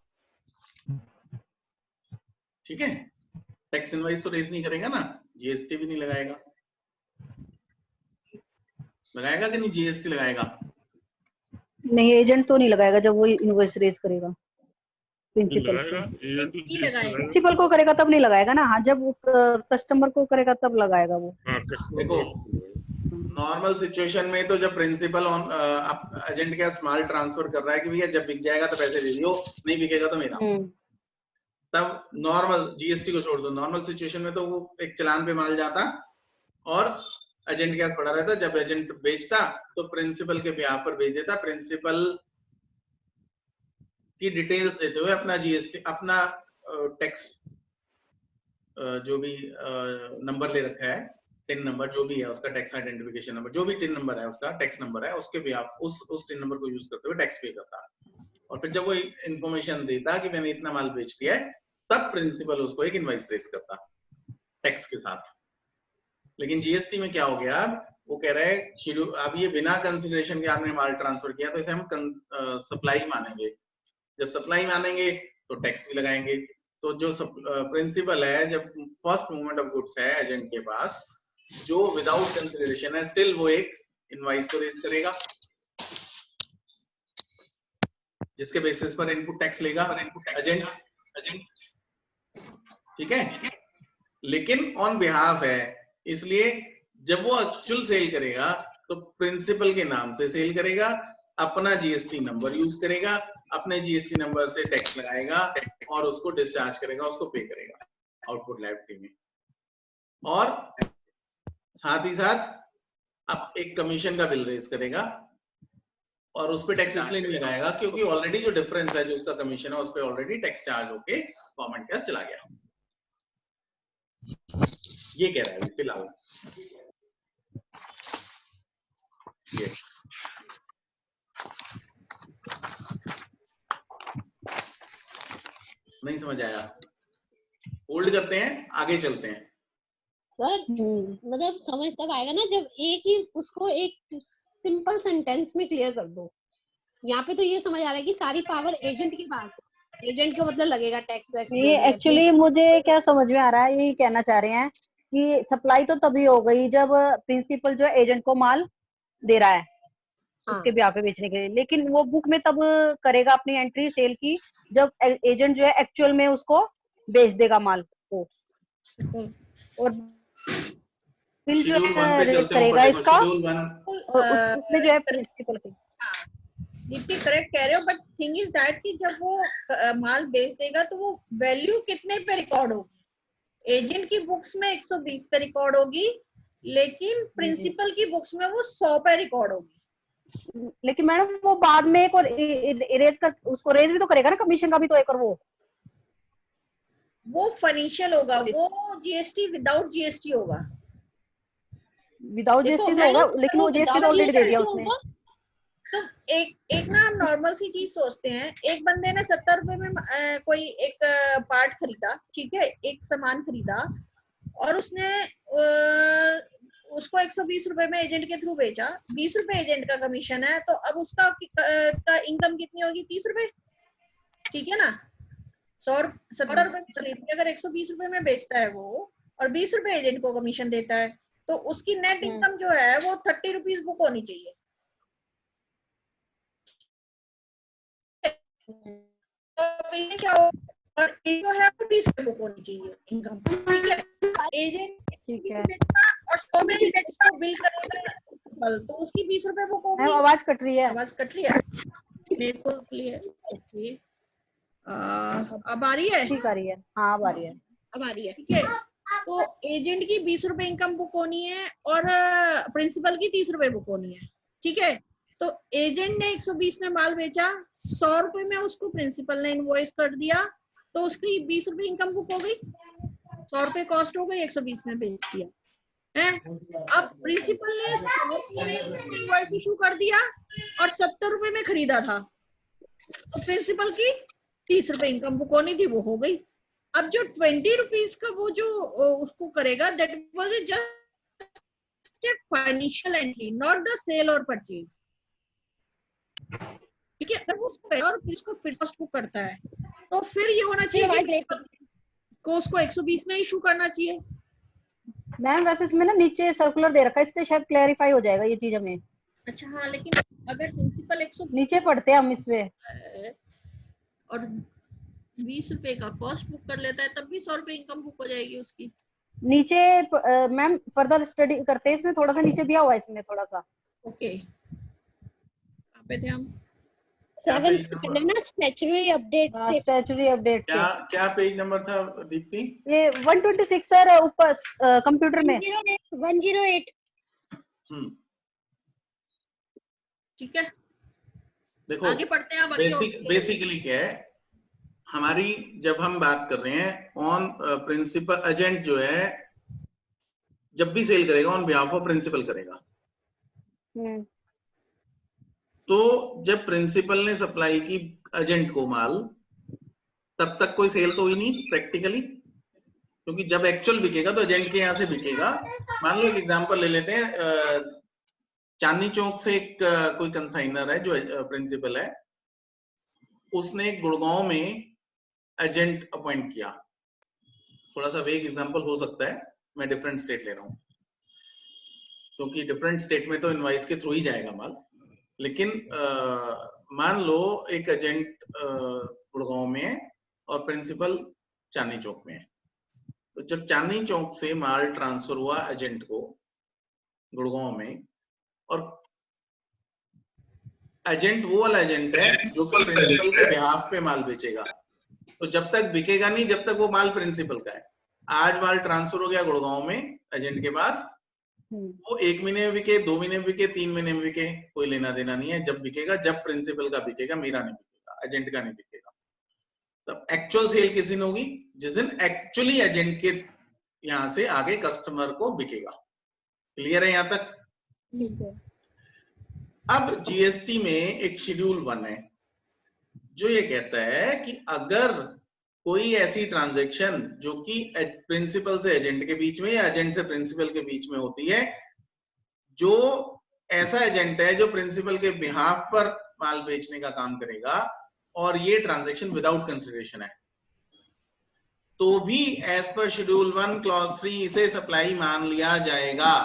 ठीक है। टैक्स इनवॉइस तो रेज नहीं करेगा ना, जीएसटी भी नहीं लगाएगा। लगाएगा कि नहीं, जीएसटी लगाएगा? नहीं, एजेंट तो नहीं लगाएगा जब वो इनवॉइस रेज करेगा। प्रिंसिपल लगाएगा, एजेंट तो नहीं जीएसटी लगाएगा। लगाएगा। प्रिंसिपल को करेगा तब नहीं लगाएगा ना। हाँ, जब कस्टमर को करेगा तब लगाएगा वो। हाँ, कस्टमर देखो, को नॉर्मल सिचुएशन में तो जब प्रिंसिपल एजेंट के पास माल ट्रांसफर कर रहा है कि भैया जब बिक जाएगा तो पैसे दे दियो, नहीं बिकेगा तो मेरा, तब नॉर्मल जीएसटी को छोड़ दो, नॉर्मल सिचुएशन में तो वो एक चालान पे माल जाता और एजेंट के पास पड़ा रहता। जब एजेंट बेचता तो प्रिंसिपल के बिहाफ पर भेज देता, प्रिंसिपल की डिटेल्स देते हुए अपना जीएसटी, अपना टैक्स जो भी नंबर ले रखा है, टिन नंबर जो भी है उसका, टैक्स आइडेंटिफिकेशन नंबर जो भी टिन नंबर है उसका, टैक्स नंबर है, उसके बिहाफ उस टिन नंबर को यूज करते हुए टैक्स पे करता। और फिर जब वो इंफॉर्मेशन देता कि मैंने इतना माल बेच दिया है, तब प्रिंसिपल उसको एक इनवॉइस रेज करता टैक्स के साथ। लेकिन जीएसटी में क्या हो गया, वो कह रहा है शेड्यूल, अब ये बिना कंसिडरेशन के आपने माल ट्रांसफर किया तो इसे हम सप्लाई मानेंगे। जब सप्लाई मानेंगे तो टैक्स भी लगाएंगे। तो जो प्रिंसिपल है, जब फर्स्ट मूवमेंट ऑफ गुड्स है एजेंट के पास, जो विदाउट कंसिडरेशन है, स्टिल वो एक इनवॉइस को रेज करेगा जिसके बेसिस पर इनपुट टैक्स लेगा एजेंट, ठीक है। लेकिन ऑन बिहाफ है, इसलिए जब वो एक्चुअल सेल करेगा तो प्रिंसिपल के नाम से सेल करेगा, अपना जीएसटी नंबर यूज करेगा, अपने जीएसटी नंबर से टैक्स लगाएगा और उसको डिस्चार्ज करेगा, उसको पे करेगा आउटपुट लायबिलिटी में। और साथ ही साथ अब एक कमीशन का बिल रेज करेगा और उस पर टैक्स इसलिए नहीं लगाएगा क्योंकि ऑलरेडी जो डिफरेंस है, जो उसका कमीशन है, उस पर ऑलरेडी टैक्स चार्ज होके गवर्नमेंट के पास चला गया। ये कह रहा है फिलहाल ये। नहीं समझ आया, होल्ड करते हैं, आगे चलते हैं। सर मतलब समझ तब आएगा ना जब एक ही उसको एक सिंपल सेंटेंस में क्लियर कर दो। यहाँ पे तो ये समझ आ रहा है कि सारी पावर एजेंट के पास है, एजेंट को मतलब लगेगा टैक्स वैक्स। ये एक्चुअली मुझे क्या समझ में आ रहा है, ये कहना चाह रहे हैं कि सप्लाई तो तभी हो गई जब प्रिंसिपल जो है एजेंट को माल दे रहा है उसके ब्याह पे बेचने के लिए, लेकिन वो बुक में तब करेगा अपनी एंट्री सेल की जब एजेंट जो है एक्चुअल में उसको बेच देगा माल को। और बिल जो है रेज करेगा इसका, और उसमें जो है प्रिंसिपल की। दीप्ति करेक्ट कह रहे हो, बट थिंग इज दैट कि जब वो माल बेच देगा तो वो वैल्यू कितने पे रिकॉर्ड होगी? एजेंट की बुक्स में 120 पे रिकॉर्ड होगी, लेकिन प्रिंसिपल की बुक्स में वो 100 पे रिकॉर्ड होगी। लेकिन मैडम वो बाद में एक और इरेज कर, उसको रेज भी तो करेगा ना कमीशन का भी तो एक, और वो फाइनेंशियल होगा, वो जीएसटी विदाउट जीएसटी होगा। विदाउट जीएसटी तो होगा, लेकिन वो जीएसटी तो ऑलरेडी दे दिया उसने। तो एक ना हम नॉर्मल सी चीज सोचते हैं, एक बंदे ने 70 रुपए में कोई एक पार्ट खरीदा, ठीक है, एक सामान खरीदा और उसने उसको 120 रुपए में एजेंट के थ्रू बेचा, 20 रुपए एजेंट का कमीशन है, तो अब उसका इनकम कितनी होगी? 30 रुपए, ठीक है ना। 70 रुपए में खरीद के अगर 120 रुपए में बेचता है वो और 20 रुपए एजेंट को कमीशन देता है, तो उसकी नेट इनकम जो है वो 30 रुपीज बुक होनी चाहिए। क्या हो, और जो है वो 20 रुपए बुक होनी चाहिए इनकम, ठीक है। एजेंट ठीक है, और 100 में इसको बिल करेगा तो उसकी 20 रुपए बुक होगी। आवाज कट रही है, आवाज कट रही है, बिल्कुल क्लियर, ओके। अब आ रही है? ठीक आ रही है, हाँ अब आ रही है, अब आ रही है, ठीक है। तो एजेंट की 20 रुपए इनकम बुक होनी है और प्रिंसिपल की 30 रुपए बुक होनी है, ठीक है। तो एजेंट ने 120 में माल बेचा, 100 रुपए में उसको प्रिंसिपल ने इनवॉइस कर दिया, तो उसकी 20 रुपए इनकम बुक हो गई, 100 रुपए कॉस्ट हो गई, 120 में बेच दिया है। अब प्रिंसिपल ने 100 रुपए इनवॉइस इशू कर दिया और 70 रुपए में खरीदा था, तो प्रिंसिपल की 30 रुपए इनकम बुक होनी थी, वो हो गई। अब जो 20 रुपीज का वो जो उसको करेगा, that was just a financial entry, not the sale और परचेज, ठीक है। अगर वो उसको और फिर उसको फिर से करता है तो फिर ये होना चाहिए को उसको 120 में इशू करना चाहिए। मैम वैसे इसमें ना नीचे सर्कुलर दे रखा है, इससे शायद क्लैरिफाई हो जाएगा ये चीज हमें। अच्छा हाँ, लेकिन अगर प्रिंसिपल 120 नीचे पढ़ते हैं हम इसमें और 20 रुपए का कॉस्ट बुक कर लेता है, तब भी 100 रुपए इनकम बुक हो जाएगी उसकी। नीचे मैम फर्दर स्टडी करते हैं, इसमें थोड़ा सा नीचे दिया हुआ है इसमें थोड़ा सा। ओके, कहाँ पे थे हम? 7 है ना, स्टैट्यूटरी अपडेट से। स्टैट्यूटरी अपडेट से क्या पेज नंबर था दीप्ति? ये 126 सर, ऊपर कंप्यूटर में 108। ठीक है, देखो आगे पढ़ते हैं। बेसिकली क्या है हमारी, जब हम बात कर रहे हैं ऑन प्रिंसिपल, एजेंट जो है जब भी सेल करेगा ऑन बिहाफ ऑफ प्रिंसिपल करेगा। तो जब प्रिंसिपल ने सप्लाई की एजेंट को माल, तब तक कोई सेल तो हुई नहीं प्रैक्टिकली, क्योंकि जब एक्चुअल बिकेगा तो एजेंट के यहाँ से बिकेगा। मान लो एक एग्जांपल ले लेते हैं, चांदनी चौक से एक कोई कंसाइनर है जो प्रिंसिपल है, उसने गुड़गांव में एजेंट अपॉइंट किया। थोड़ा सा वेग एग्जांपल हो सकता है, मैं डिफरेंट स्टेट ले रहा हूँ, क्योंकि डिफरेंट स्टेट में तो इनवाइस के थ्रू ही जाएगा माल। लेकिन मान लो एक एजेंट गुड़गांव में है और प्रिंसिपल चांदनी चौक में है। तो जब चांदनी चौक से माल ट्रांसफर हुआ एजेंट को गुड़गांव में, और एजेंट वो वाला एजेंट है जो कि प्रिंसिपल के बिहाफ पे माल बेचेगा, तो जब तक बिकेगा नहीं जब तक वो माल प्रिंसिपल का है। आज माल ट्रांसफर हो गया गुड़गांव में एजेंट के पास, वो 1 महीने में बिके, 2 महीने में बिके, 3 महीने में बिके, कोई लेना देना नहीं है। जब बिकेगा, जब प्रिंसिपल का बिकेगा, मेरा नहीं बिकेगा, एजेंट का नहीं बिकेगा। तब एक्चुअल सेल किस दिन होगी? जिस दिन एक्चुअली एजेंट के यहाँ से आगे कस्टमर को बिकेगा। क्लियर है यहाँ तक? अब जीएसटी में एक शेड्यूल 1 है जो ये कहता है कि अगर कोई ऐसी ट्रांजैक्शन जो कि प्रिंसिपल से एजेंट के बीच में या एजेंट से प्रिंसिपल के बीच में होती है, जो ऐसा एजेंट है जो प्रिंसिपल के बिहाफ पर माल बेचने का काम करेगा और ये ट्रांजैक्शन विदाउट कंसिडरेशन है, तो भी एज पर शेड्यूल 1 क्लॉज 3 इसे सप्लाई मान लिया जाएगा।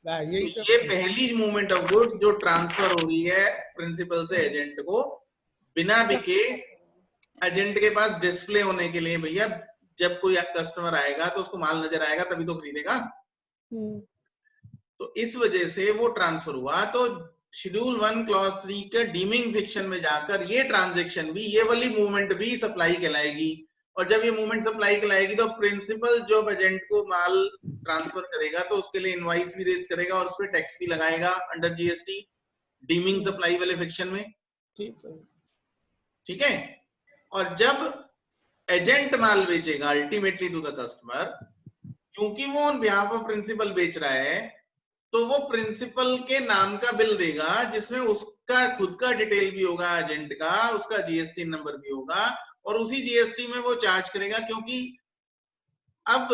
तो ये पहली मूवमेंट ऑफ गुड्स जो ट्रांसफर हो रही है प्रिंसिपल से एजेंट को बिना बिके एजेंट के पास डिस्प्ले होने के लिए। भैया जब कोई कस्टमर आएगा तो उसको माल नजर आएगा तभी तो खरीदेगा। तो इस वजह से वो ट्रांसफर हुआ। तो शेड्यूल 1 क्लॉज 3 के डीमिंग फिक्शन में जाकर ये ट्रांजैक्शन भी, ये वाली मूवमेंट भी सप्लाई कहलाएगी। और जब ये मूवमेंट सप्लाई कहलाएगी तो प्रिंसिपल जब एजेंट को माल ट्रांसफर करेगा तो उसके लिए इनवॉइस भी रेज करेगा और उस पर टैक्स भी लगाएगा अंडर जीएसटी डीमिंग सप्लाई वाले फिक्शन में। ठीक है। और जब एजेंट माल बेचेगा अल्टीमेटली टू द कस्टमर, क्योंकि वो ऑन बिहाफ ऑफ प्रिंसिपल बेच रहा है, तो वो प्रिंसिपल के नाम का बिल देगा जिसमें उसका खुद का डिटेल भी होगा, एजेंट का, उसका जीएसटी नंबर भी होगा, और उसी जीएसटी में वो चार्ज करेगा। क्योंकि अब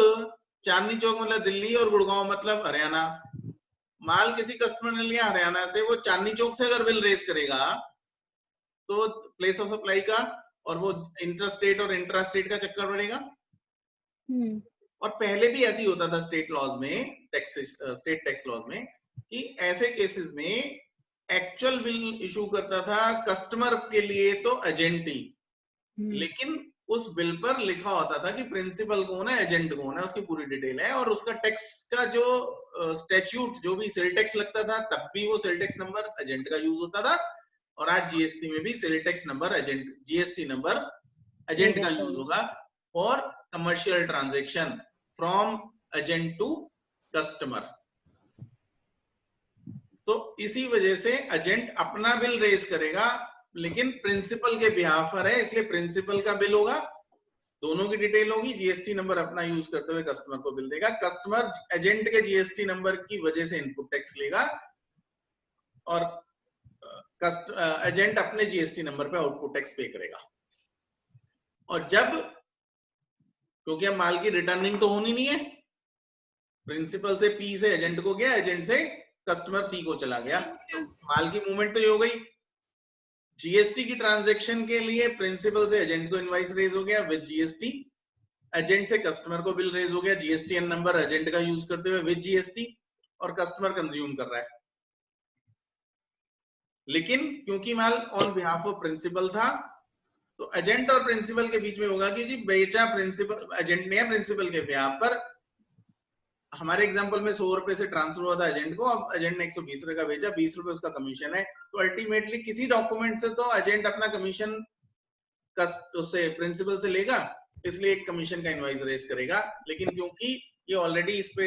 चांदनी चौक मतलब दिल्ली और गुड़गांव मतलब हरियाणा, माल किसी कस्टमर ने लिया हरियाणा से, वो चांदनी चौक से अगर बिल रेज करेगा तो प्लेस ऑफ सप्लाई का, और वो इंटर स्टेट और इंट्रा स्टेट का चक्कर पड़ेगा। और पहले भी ऐसे ही होता था स्टेट लॉज में, स्टेट टैक्स लॉज में, कि ऐसे केसेस में एक्चुअल बिल इशू करता था कस्टमर के लिए तो एजेंट ही, लेकिन उस बिल पर लिखा होता था कि प्रिंसिपल कौन है, एजेंट कौन है, उसकी पूरी डिटेल है। और उसका टैक्स का जो स्टैट्यूट, जो भी सेल टैक्स लगता था, तब भी वो सेल टैक्स नंबर एजेंट का यूज होता था। और आज जीएसटी में भी sale tax number agent, GST number agent का यूज होगा for commercial transaction from agent to customer. तो इसी वजह से एजेंट अपना बिल रेज करेगा, लेकिन प्रिंसिपल के बिहाफ पर है, इसलिए प्रिंसिपल का बिल होगा, दोनों की डिटेल होगी, जीएसटी नंबर अपना यूज करते हुए कस्टमर को बिल देगा। कस्टमर एजेंट के जीएसटी नंबर की वजह से इनपुट टैक्स लेगा और एजेंट अपने जीएसटी नंबर पे आउटपुट टैक्स पे करेगा। और जब, क्योंकि अब माल की रिटर्निंग तो होनी नहीं है, प्रिंसिपल से पी से एजेंट को गया, एजेंट से कस्टमर सी को चला गया, माल की मूवमेंट तो ये हो गई। जीएसटी की ट्रांजैक्शन के लिए प्रिंसिपल से एजेंट को इनवॉइस रेज हो गया विद जीएसटी, एजेंट से कस्टमर को बिल रेज हो गया, जीएसटीएन नंबर एजेंट का यूज करते हुए विद जीएसटी, और कस्टमर कंज्यूम कर रहा है। लेकिन क्योंकि माल ऑन बिहाफ ऑफ प्रिंसिपल था, तो एजेंट और प्रिंसिपल के बीच में होगा कि जी बेचा प्रिंसिपल, एजेंट ने प्रिंसिपल के बिहाफ पर, हमारे एग्जांपल में 100 रुपए से ट्रांसफर हुआ था एजेंट को, अब एजेंट ने 120 रुपए का बेचा, 20 रुपए उसका कमीशन है, तो अल्टीमेटली किसी डॉक्यूमेंट से तो एजेंट अपना कमीशन उससे प्रिंसिपल से लेगा, इसलिए एक कमीशन का इनवॉइस रेज करेगा। लेकिन क्योंकि ये ऑलरेडी इस पे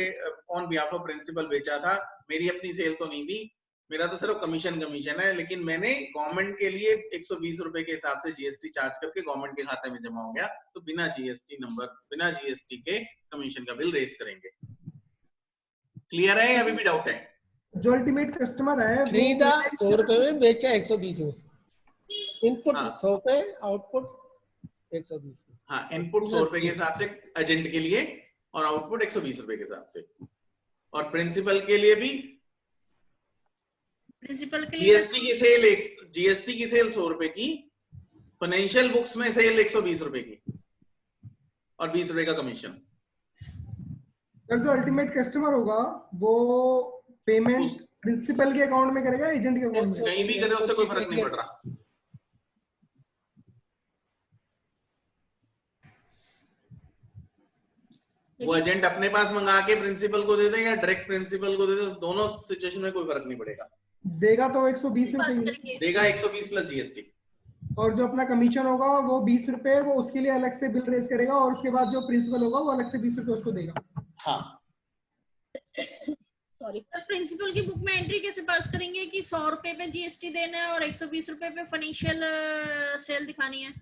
ऑन बिहाफ ऑफ प्रिंसिपल बेचा था, मेरी अपनी सेल तो नहीं थी, मेरा तो सिर्फ कमीशन है, लेकिन मैंने गवर्नमेंट के लिए 120 रुपए के हिसाब से जीएसटी चार्ज करके गवर्नमेंट के खाते में जमा हो गया, तो बिना जीएसटी नंबर, बिना जीएसटी के कमीशन का बिल रेज करेंगे। क्लियर है, अभी भी डाउट है? जो अल्टीमेट कस्टमर है खरीदा 100 रुपए में, बेचा 120 में, इनपुट 100 पे, आउटपुट 120 में। हाँ, इनपुट 100 रुपए के हिसाब से एजेंट के लिए और आउटपुट 120 रुपए के हिसाब से। और प्रिंसिपल के लिए भी जीएसटी की सेल 100 रुपए की, फाइनेंशियल बुक्स में सेल 120 रुपए की और 20 रुपए का कमीशन। सर जो अल्टीमेट कस्टमर होगा वो पेमेंट प्रिंसिपल के अकाउंट में करेगा, एजेंट के अकाउंट में? कहीं भी करे उससे कोई फर्क नहीं पड़ रहा। वो एजेंट अपने पास मंगा के प्रिंसिपल को दे दे या डायरेक्ट प्रिंसिपल को दे दे, दोनों सिचुएशन में कोई फर्क नहीं पड़ेगा। देगा तो 120 रुपए देगा, 120 प्लस जीएसटी। और जो अपना कमीशन होगा वो 20 रुपए, वो उसके लिए अलग से बिल रेज करेगा, और उसके बाद जो प्रिंसिपल होगा वो अलग से 20 रुपए उसको देगा। हाँ, सॉरी, प्रिंसिपल की बुक में एंट्री कैसे पास करेंगे कि 100 रुपए पे जीएसटी देना है और 120 रुपए पे फाइनेंशियल सेल दिखानी है?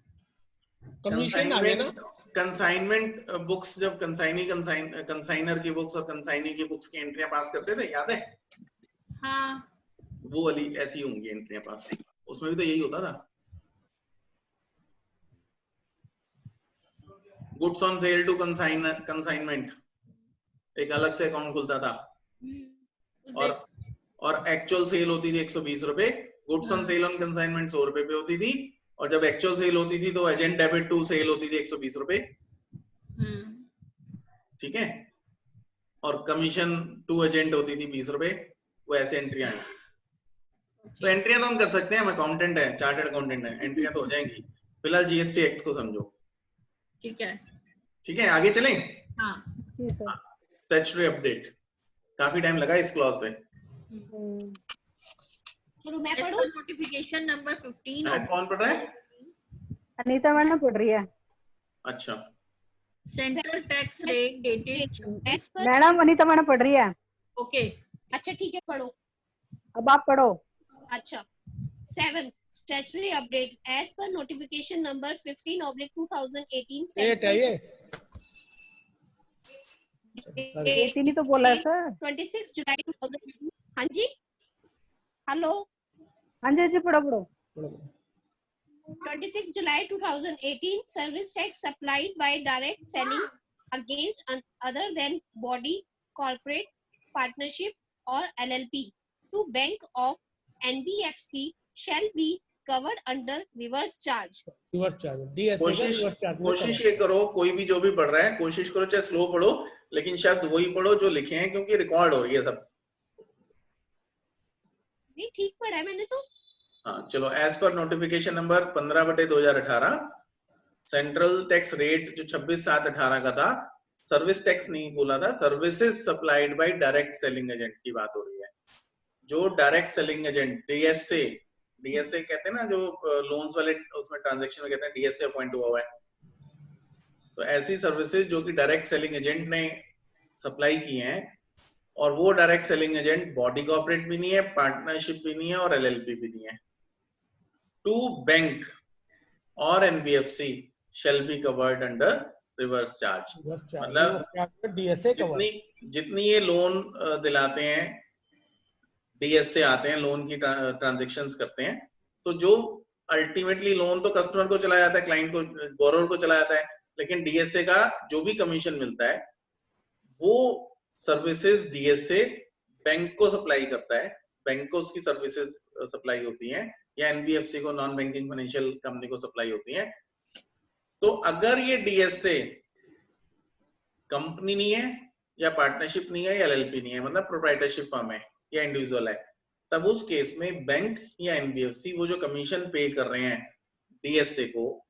कमीशन आ गया ना। कंसाइनमेंट बुक्स, जब कंसाइनर की बुक्स और कंसाइनी की बुक्स की एंट्रियां पास करते थे, याद है? हाँ, वो वाली ऐसी होंगी एंट्रियां पास, उसमें भी तो यही होता था। Goods on sale to consignment एक अलग से अकाउंट खुलता था, और एक्चुअल सेल होती थी 120 रुपए, goods on cell on consignment 100 रुपए पे होती थी, और जब एक्चुअल सेल होती थी तो एजेंट डेबिट टू सेल होती थी 120 रुपए। ठीक है, और कमीशन टू एजेंट होती थी 20 रुपए। वो ऐसे एंट्रियां हैं। तो एंट्रियां तो हम कर सकते हैं, हम अकाउंटेंट है, चार्टर्ड अकाउंटेंट है, एंट्रियां तो हो जाएंगी। फिलहाल जीएसटी एक्ट को समझो। ठीक है, ठीक है, आगे चलें। हाँ, स्टैट्यूटरी अपडेट, काफी टाइम लगा इस क्लॉज पे। मैं पढ़ूं? Notification number 15। कौन पढ़ रहा है? अनीता मैडम पढ़ रही है। अच्छा, central tax rate dated. Madam Anita madam पढ़ रही है। ओके, अच्छा ठीक है, पढ़ो। अब आप पढ़ो। अच्छा, 7 statutory updates as per notification number 15/2018 date है ये। 18 ही तो बोला है सर। 26 जुलाई 2018। हाँ जी, हेलो, हाँ जी पढ़ो। 26 July 2018 service tax supplied by direct selling against other than body, corporate, partnership or LLP to bank of NBFC shall be covered under reverse charge. Reverse charge, DSA का reverse charge. कोशिश ये करो, कोई भी जो भी पढ़ रहा है कोशिश करो, चाहे स्लो पढ़ो, लेकिन शब्द वही पढ़ो जो लिखे हैं, क्योंकि रिकॉर्ड हो रही है सब। नहीं, ठीक पढ़ा है मैंने तो। हाँ चलो, एज पर notification number 15/2018 central tax rate जो 26/7/18 का था, सर्विस टैक्स नहीं बोला था, services supplied by direct selling agent की बात हो रही है। जो डायरेक्ट सेलिंग एजेंट डीएसए कहते हैं ना, जो लोन्स वाले उसमें ट्रांजैक्शन में कहते हैं डीएसए अपॉइंट हुआ है। तो ऐसी सर्विसेज जो कि डायरेक्ट सेलिंग एजेंट ने सप्लाई की हैं, और वो direct selling agent body corporate भी नहीं है, पार्टनरशिप भी नहीं है और एलएलपी भी नहीं है, टू बैंक और NBFC shall be covered under reverse charge। मतलब डीएसए जितनी ये लोन दिलाते हैं, डीएस से आते हैं, लोन की ट्रांजैक्शंस करते हैं, तो जो अल्टीमेटली लोन तो कस्टमर को चला जाता है, क्लाइंट को, बोरोवर को चला जाता है, लेकिन डीएसए का जो भी कमीशन मिलता है वो सर्विसेज डीएसए बैंक को सप्लाई करता है, बैंक को उसकी सर्विसेज सप्लाई होती हैं, या एनबीएफसी को, नॉन बैंकिंग फाइनेंशियल कंपनी को सप्लाई होती है। तो अगर ये डीएसए कंपनी नहीं है या पार्टनरशिप नहीं है या एलएलपी नहीं है, मतलब प्रोप्राइटरशिप फर्म है या इंडिविजुअल है, तब उस केस में बैंक या एनबीएफसी वो जो कमीशन पे कर रहे हैं डीएसए को,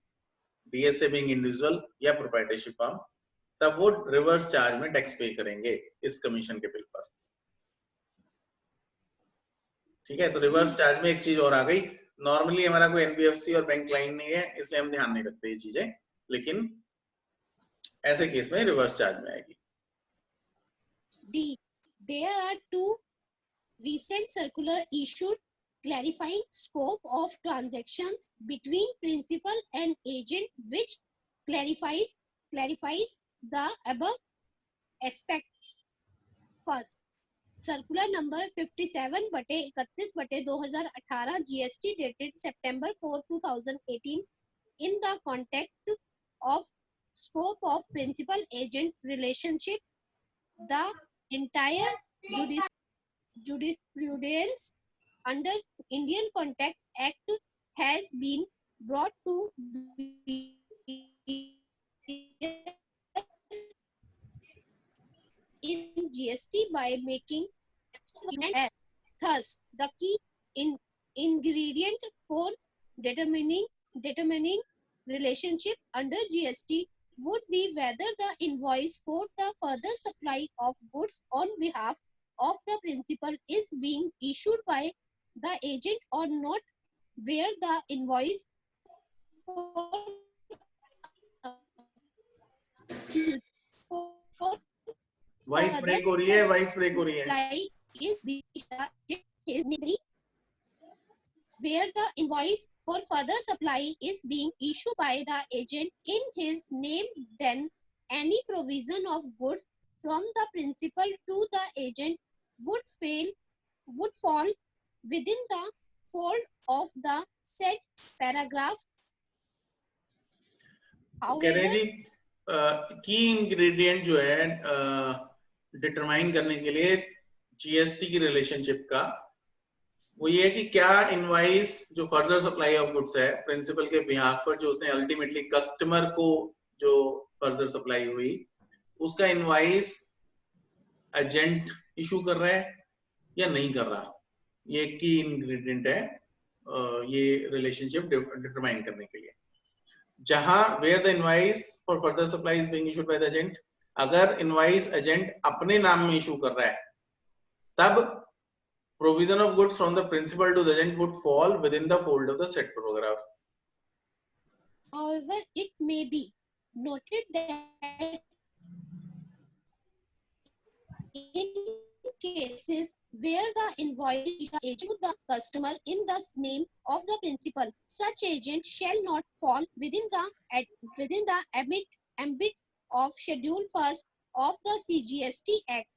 डीएसए बीइंग इंडिविजुअल या प्रोप्राइटरशिप फर्म, तब वो रिवर्स चार्ज में टैक्स पे करेंगे इस कमीशन के बिल पर। ठीक है, तो रिवर्स चार्ज में एक चीज और आ गई, नॉर्मली हमारा कोई एनबीएफसी और बैंक क्लाइंट नहीं है इसलिए हम ध्यान नहीं रखते ये चीजें, लेकिन ऐसे केस में रिवर्स चार्ज में आएगी। D. There are two recent circular issued clarifying scope of transactions between principal and agent, which clarifies the above aspects. First, circular number 57/31/2018 GST dated September 4, 2018 in the context of scope of principal agent relationship. The entire jurisprudence under Indian Contract Act has been brought to in GST by making as thus the key ingredient for determining relationship under GST would be whether the invoice for the further supply of goods on behalf of the principal is being issued by the agent or not, where the invoice voice break हो रही है, voice break हो रही है। Where the invoice for further supply is being issued by the agent in his name, then any provision of goods from the principal to the agent would fall within the fold of the said paragraph. कह रहे हैं जी की ingredient जो है determine करने के लिए GST की रिलेशनशिप का, वो ये है कि क्या इनवाइस जो फर्दर सप्लाई ऑफ गुड्स है प्रिंसिपल के बिहाफ पर, जो उसने अल्टीमेटली कस्टमर को जो फर्दर सप्लाई हुई, उसका इनवाइस एजेंट इशू कर रहा है या नहीं कर रहा। ये की इंग्रेडिएंट है ये रिलेशनशिप डिटरमाइन करने के लिए। जहां where the invoice for further supply is being issued by the agent, अगर इनवाइस एजेंट अपने नाम में इशू कर रहा है, तब provision of goods from the principal to the agent would fall within the fold of the said paragraph. However, it may be noted that in cases where the invoice is agent to the customer in the name of the principal, such agent shall not fall within the ambit of Schedule 1 of the CGST Act.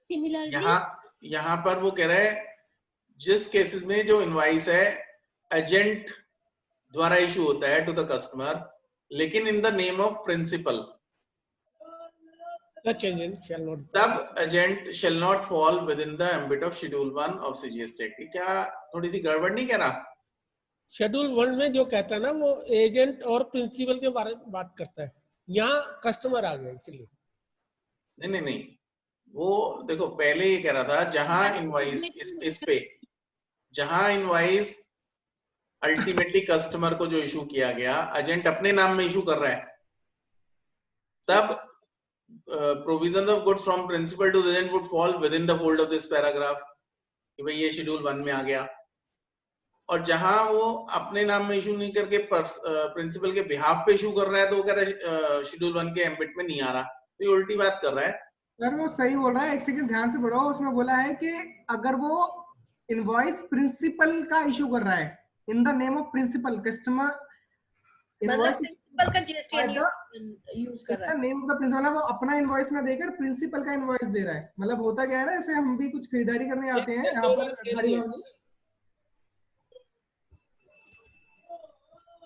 Similarly, यहाँ पर वो कह रहा है जिस cases में जो invoice है एजेंट द्वारा इशू होता है टू द कस्टमर, लेकिन in the name of principal, such agent shall not, तब agent shall not fall within the ambit of Schedule 1 of CGST Act। क्या थोड़ी सी गड़बड़ नहीं कह रहा? शेड्यूल 1 में जो कहता है ना वो एजेंट और प्रिंसिपल के बारे में बात करता है, यहाँ कस्टमर आ गया इसलिए। नहीं, वो देखो पहले ये कह रहा था जहां इनवाइस इस पे जहां इनवाइस अल्टीमेटली कस्टमर को जो इशू किया गया एजेंट अपने नाम में इशू कर रहा है, तब provision of goods from principal to the agent would fall within the fold of this paragraph, कि भाई ये शेड्यूल 1 में आ गया। और जहां वो अपने नाम में इशू नहीं करके प्रिंसिपल के बिहाफ पे इशू कर रहा है, तो वो कह रहा है शेड्यूल 1 के एम्बिट में नहीं आ रहा, तो ये उल्टी बात कर रहा है। सर वो सही बोल रहा है, एक सेकंड ध्यान से पढ़ो। उसमें बोला है कि अगर वो इनवॉइस प्रिंसिपल का इशू कर रहा है in the name of principal, customer invoice principal का जीएसटी यूज कर रहा है, नेम ऑफ द प्रिंसिपल, वो अपना इनवॉइस ना देकर प्रिंसिपल का इनवॉइस दे रहा है। मतलब होता क्या है ना, जैसे हम भी कुछ खरीदारी करने आते हैं यहाँ पर,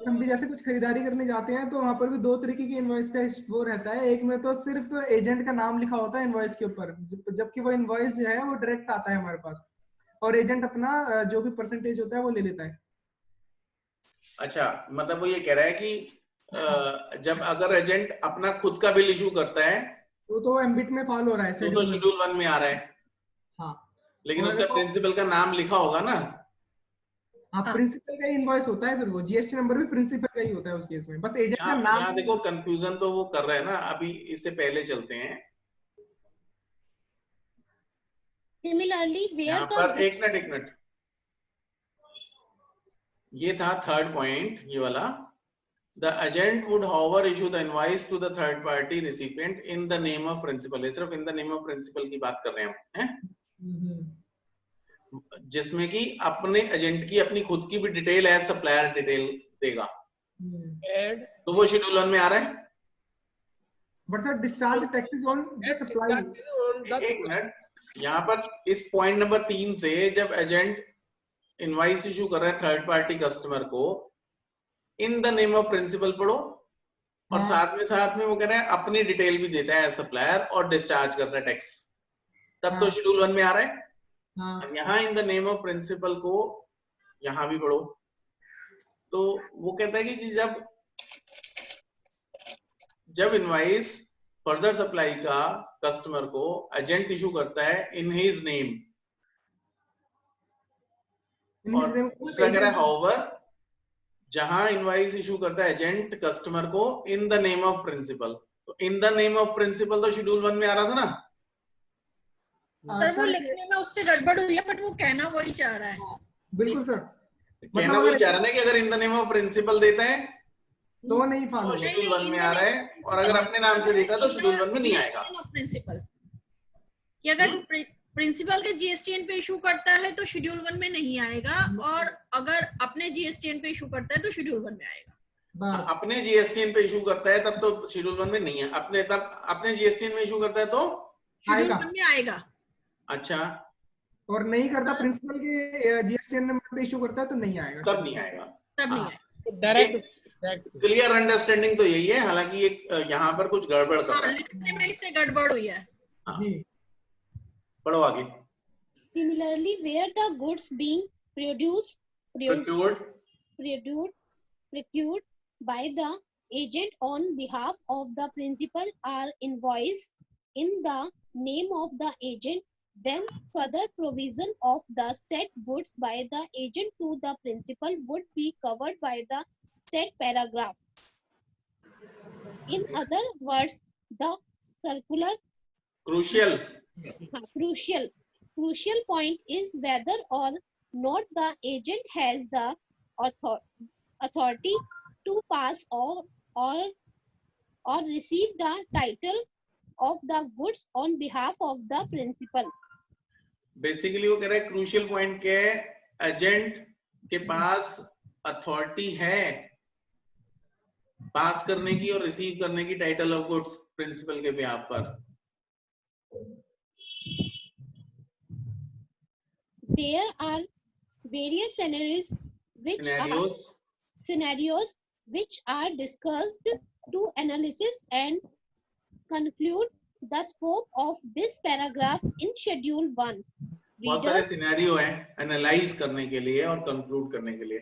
हम भी जैसे कुछ खरीदारी करने जाते हैं तो वहां पर भी दो तरीके की इनवॉइस का वो रहता है। एक में तो सिर्फ एजेंट का नाम लिखा होता है इनवॉइस के ऊपर, जबकि वो इनवॉइस जो है वो डायरेक्ट आता है हमारे पास, और एजेंट अपना जो भी परसेंटेज होता है वो ले लेता है। अच्छा, मतलब वो ये कह रहा है कि जब अगर एजेंट अपना खुद का बिल इशू करता है वो तो एम्बिट में फॉलो हो रहा है, तो शेड्यूल शेड्यूल 1 में आ रहा है, हाँ। लेकिन और उसका अगर वो- प्रिंसिपल का नाम लिखा होगा ना। हाँ, हाँ। प्रिंसिपल का इनवॉइस होता है, फिर वो जीएसटी नंबर भी प्रिंसिपल का ही होता है उस केस में, बस एजेंट का नाम। यहाँ देखो कंफ्यूजन तो वो कर रहे हैं ना, अभी इससे पहले चलते हैं। Similarly, where यहाँ the पर goods एक मिनट, ये था थर्ड पॉइंट, ये वाला। The agent would however issue the invoice to the third party recipient in the name of principal. ये सिर्फ in the name of principal की बात कर रहे हैं हम, हैं? जिसमें कि अपने एजेंट की अपनी खुद की भी डिटेल एज सप्लायर डिटेल देगा, एंड तो वो शेड्यूल 1 में आ रहा है। But sir discharge taxes on the supply. एक मिनट, यहाँ पर इस पॉइंट नंबर 3 से जब एजेंट इनवॉइस इशू कर रहा है थर्ड पार्टी कस्टमर को, in the name of principal पढ़ो, और साथ में वो कह रहे हैं अपनी डिटेल भी देता है सप्लायर और डिस्चार्ज करता है टैक्स, तब तो शेड्यूल 1 में आ रहा है। यहाँ in the name of principal को यहाँ भी पढ़ो, तो वो कहता है कि जब इनवॉइस फर्दर सप्लाई का कस्टमर को एजेंट इशू करता है इन हिज नेम, और दूसरा कह रहा है हाउएवर, जहां इनवॉइस इशू करता है एजेंट कस्टमर को in the name of principal, तो in the name of principal तो शेड्यूल 1 में आ रहा था ना। सर वो लिखने में उससे गड़बड़ हुई है, बट वो कहना वही चाह रहा है। बिल्कुल सर, कहना वही चाह रहा है कि अगर in the name of principal देता है तो नहीं फॉलो, तो शेड्यूल 1 में आ रहा है, और अगर अपने नाम से देता तो शेड्यूल 1 में नहीं आएगा। प्रिंसिपल कि अगर प्रिंसिपल के जीएसटीएन पे इशू करता है तो शेड्यूल 1 में नहीं आएगा, और अगर अपने जीएसटीएन पे इशू करता है तो शेड्यूल 1 में आएगा। अपने जीएसटीएन पे इशू करता है तब तो शेड्यूल 1 में नहीं है, अपने जीएसटीएन में इशू करता है तो शेड्यूल 1 में आएगा। अच्छा, और नहीं करता प्रिंसिपल के जीएसटी नंबर पे इशू करता है तो नहीं आएगा, तब नहीं आएगा, तब नहीं आएगा। डायरेक्ट क्लियर अंडरस्टैंडिंग तो यही है, हालांकि एक यहाँ पर कुछ गड़बड़ कर रहा है। लिखने में इससे गड़बड़ हुई है। पढ़ो आगे। Similarly, where the goods being procured by the agent on behalf of the principal are invoiced in the name of the agent, then further provision of the said goods by the agent to the principal would be covered by the said paragraph. In other words, the circular crucial point is whether or not the agent has the authority to pass or receive the title of the goods on behalf of the principal. Basically वो कह रहा है crucial point के agent के पास authority है पास करने की और रिसीव करने की टाइटल ऑफ गुड्स प्रिंसिपल के बिहाफ पर। There are various scenarios which are discussed to analysis and conclude the scope of this paragraph in schedule 1. बहुत सारे सिनेरियो हैं एनालाइज करने के लिए और कंक्लूड करने के लिए।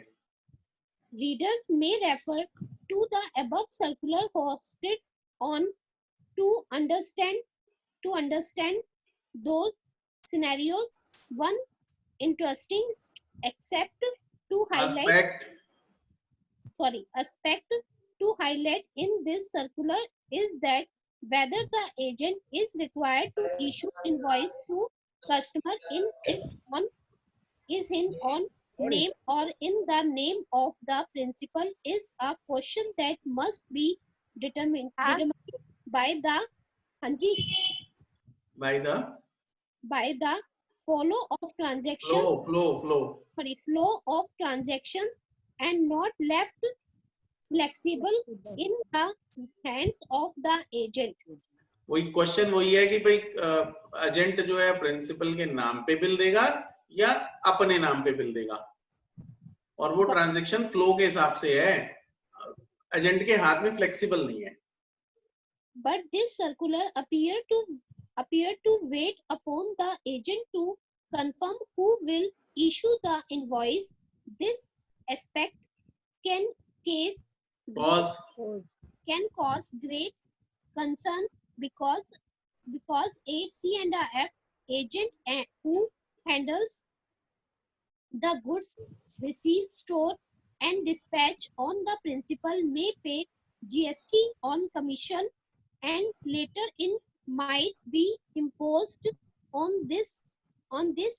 Readers may refer to the above circular posted on to understand those scenarios. One interesting aspect to highlight in this circular is that whether the agent is required to issue invoice to customer in his own name or in the name of the principal is a question that must be determined by the flow of transactions and not left flexible in the hands of the agent. वही question वही है कि भाई agent जो है principal के नाम पे बिल देगा या अपने नाम पे बिल देगा, और वो ट्रांजैक्शन फ्लो के हिसाब से है, एजेंट के हाथ में फ्लेक्सिबल नहीं है। But this circular appear to wait upon the agent to confirm who will issue the invoice. This aspect can cause great concern because because A, C and a F agent who handles the goods receive, store and dispatch on the principal may pay GST on commission and later in might be imposed on this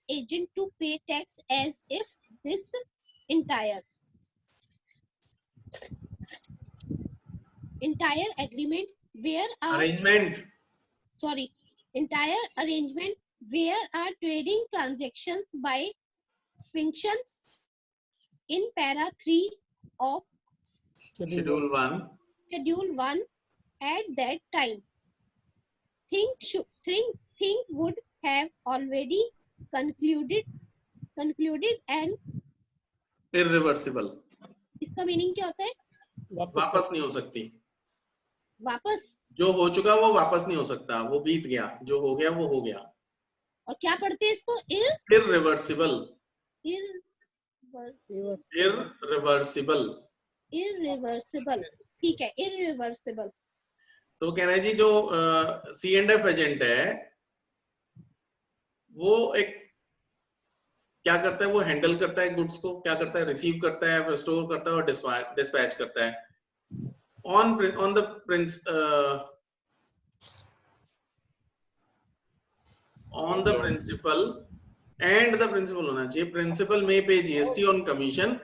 agent to pay tax as if this entire agreement where entire arrangement where are trading transactions by function in para 3 of Schedule 1 at that time think would have already concluded and irreversible. इसका meaning क्या होता है? वापस नहीं हो सकती, वापस जो हो चुका वो वापस नहीं हो सकता, वो बीत गया, जो हो गया वो हो गया। और क्या पढ़ते हैं इसको? irreversible ठीक है, irreversible। तो कह रहे हैं जी जो C&F एजेंट है वो एक क्या करता है, वो हैंडल करता है गुड्स को, क्या करता है, रिसीव करता है, स्टोर करता है और डिस्पैच करता है on the principal and the principal होना चाहिए। प्रिंसिपल में पे GST ऑन कमीशन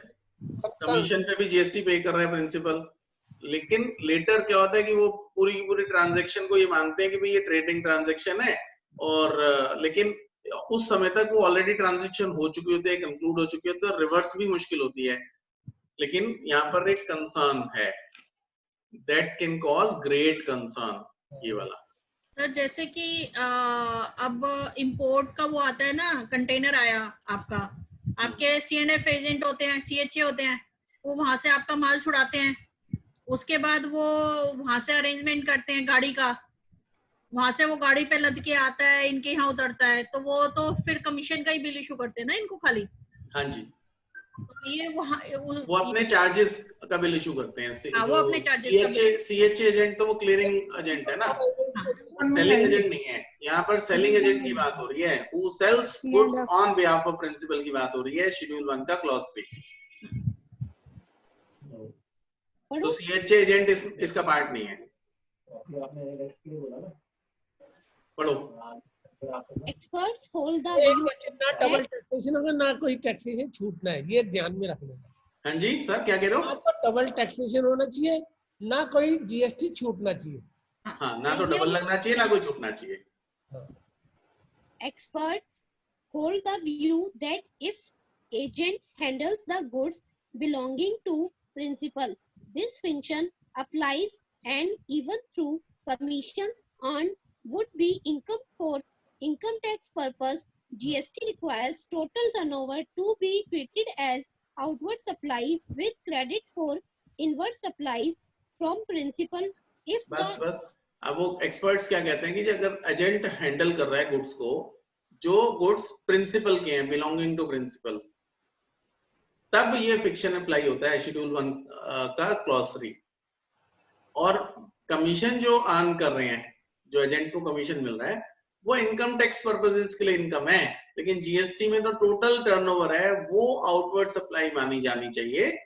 पे भी GST पे कर रहा है प्रिंसिपल, लेकिन लेटर क्या होता है कि वो पूरी ट्रांजैक्शन को ये मानते हैं कि भाई ये ट्रेडिंग ट्रांजैक्शन है, और लेकिन उस समय तक वो ऑलरेडी ट्रांजैक्शन हो चुकी होती है, कंक्लूड हो चुकी होती है, तो रिवर्स भी मुश्किल होती है। लेकिन यहाँ पर एक कंसर्न है, that can cause great concern, ये वाला। सर जैसे कि अब इंपोर्ट का वो आता है ना, कंटेनर आया आपका, आपके C&F एजेंट होते हैं, CHA होते हैं, वो वहां से आपका माल छुड़ाते हैं, उसके बाद वो वहां से अरेंजमेंट करते हैं गाड़ी का, वहां से वो गाड़ी पे लद के आता है, इनके यहाँ उतरता है, तो वो तो फिर कमीशन का ही बिल इशू करते हैं ना इनको खाली। हाँ जी, तो ये वो अपने चार्जेस का बिल इशू करते हैं। वो अपने चार्जेस CHA एजेंट तो वो क्लियरिंग एजेंट है ना, सेलिंग एजेंट नहीं है। यहाँ पर सेलिंग एजेंट की बात हो रही है, who sells goods on behalf of principal की बात हो रही है, शेड्यूल 1 का क्लॉज 3। तो CHA एजेंट इसका पार्ट नहीं है। पढ़ो। Experts hold the एक view ना डबल टैक्सेशन होगा, ना कोई टैक्सेशन छूटना है, ये ध्यान में रखना है। हाँ जी सर, क्या कह रहे हो? ना तो डबल टैक्सेशन होना चाहिए, ना कोई GST छूटना चाहिए। हाँ, ना तो डबल लगना चाहिए, ना कोई छूटना चाहिए। Experts hold the view that if agent handles the goods belonging to principal, this function applies, and even through commissions earned would be income for income tax purpose. GST requires total turnover to be treated as outward supply with credit for inward supplies from principal. If बस अब वो experts क्या कहते हैं कि अगर agent handle कर रहा है गुड्स को, जो गुड्स प्रिंसिपल के हैं, बिलोंगिंग टू प्रिंसिपल, तब ये फिक्शन अप्लाई होता है शेड्यूल 1 का क्लॉज 3। और कमीशन जो अर्न कर रहे हैं, जो एजेंट को कमीशन मिल रहा है, वो इनकम टैक्स पर्पसेस के लिए इनकम है, लेकिन जीएसटी में तो टोटल टर्नओवर है, वो आउटवर्ड सप्लाई मानी जानी चाहिए,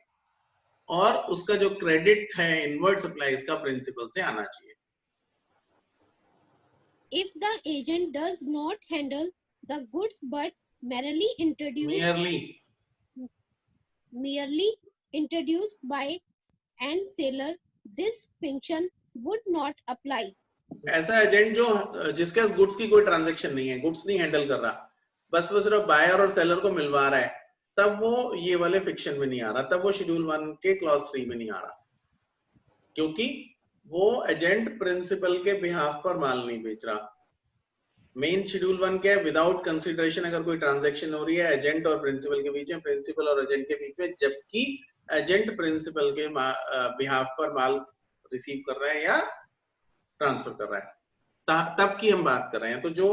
और उसका जो क्रेडिट है इनवर्ड सप्लाई इसका प्रिंसिपल से आना चाहिए। If the agent does not handle the goods but merely introduced by an seller, this function would not apply. ऐसा एजेंट जो जिसके पास गुड्स की कोई ट्रांजैक्शन नहीं है, गुड्स नहीं हैंडल कर रहा, बस वो सिर्फ बायर और सेलर को मिलवा रहा है, तब वो ये वाले फिक्शन में नहीं आ रहा, तब वो शेड्यूल 1 के क्लॉज 3 में नहीं आ रहा, क्योंकि वो एजेंट प्रिंसिपल के बिहाफ पर माल नहीं बेच रहा। मेन शेड्यूल 1 क्या है? विदाउट कंसिडरेशन अगर कोई ट्रांजैक्शन हो रही है एजेंट और प्रिंसिपल के बीच में, प्रिंसिपल और एजेंट के बीच में, जबकि एजेंट प्रिंसिपल के बिहाफ पर माल रिसीव कर रहा है या ट्रांसफर कर रहा है, तब की हम बात कर रहे हैं। तो जो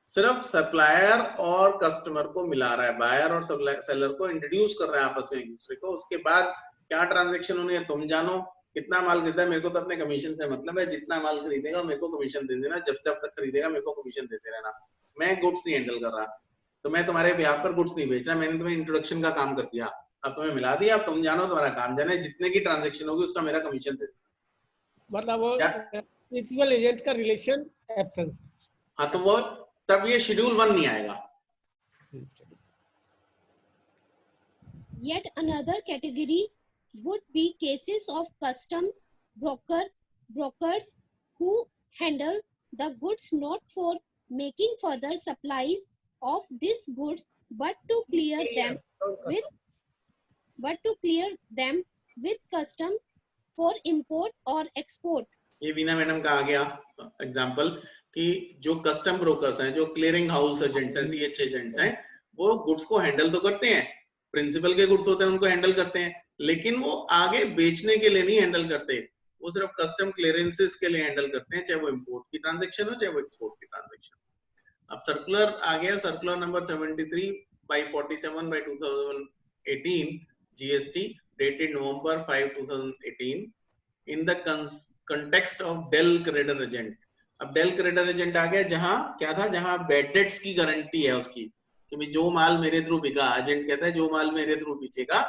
सिर्फ सप्लायर और कस्टमर को मिला रहा है, बायर और सेलर को इंट्रोड्यूस कर रहा है आपस में एक दूसरे को, उसके बाद क्या ट्रांजैक्शन होनी है तुम जानो, कितना माल खरीदा मेरे को तो अपने कमीशन से मतलब है, जितना माल खरीदेगा मेरे को कमीशन दे देना, जब तक खरीदेगा मेरे को कमीशन देते रहना, मैं गुड्स नहीं हैंडल कर रहा, तो मैं तुम्हारे बिहाफ पर गुड्स नहीं बेच रहा, मैंने तुम्हें इंट्रोडक्शन का काम कर दिया, अब तुम्हें मिला दिया, अब तुम जानो तुम्हारा काम जाने, जितने की ट्रांजेक्शन होगी उसका मेरा कमीशन दे देना। मतलब वो प्रिंसिपल एजेंट का रिलेशन एब्सेंस। हाँ, तो वो तब ये शेड्यूल 1 नहीं आएगा। Yet another category would be cases of customs brokers who handle the goods not for making further supplies of these goods, but to clear them with custom for import or export. ये Veena madam का आ गया example कि जो custom brokers हैं, जो clearing house agents हैं, CH agents हैं, वो गुड्स को हैंडल तो करते हैं, प्रिंसिपल के गुड्स होते हैं उनको हैंडल करते हैं, लेकिन वो आगे बेचने के लिए नहीं हैंडल करते, वो सिर्फ कस्टम क्लियरेंसेस के लिए हैंडल करते हैं, चाहे वो इंपोर्ट की ट्रांजैक्शन हो चाहे वो एक्सपोर्ट की ट्रांजैक्शन। अब सर्कुलर आ गया, circular number 73/47/2018 GST dated November 5, 2018 in the context of del creditor agent. अब डेल क्रेडिटर एजेंट आ गया, जहां क्या था, जहां बैड डेट्स की गारंटी है उसकी कि भाई जो माल मेरे थ्रू बिका, एजेंट कहता है जो माल मेरे थ्रू बिकेगा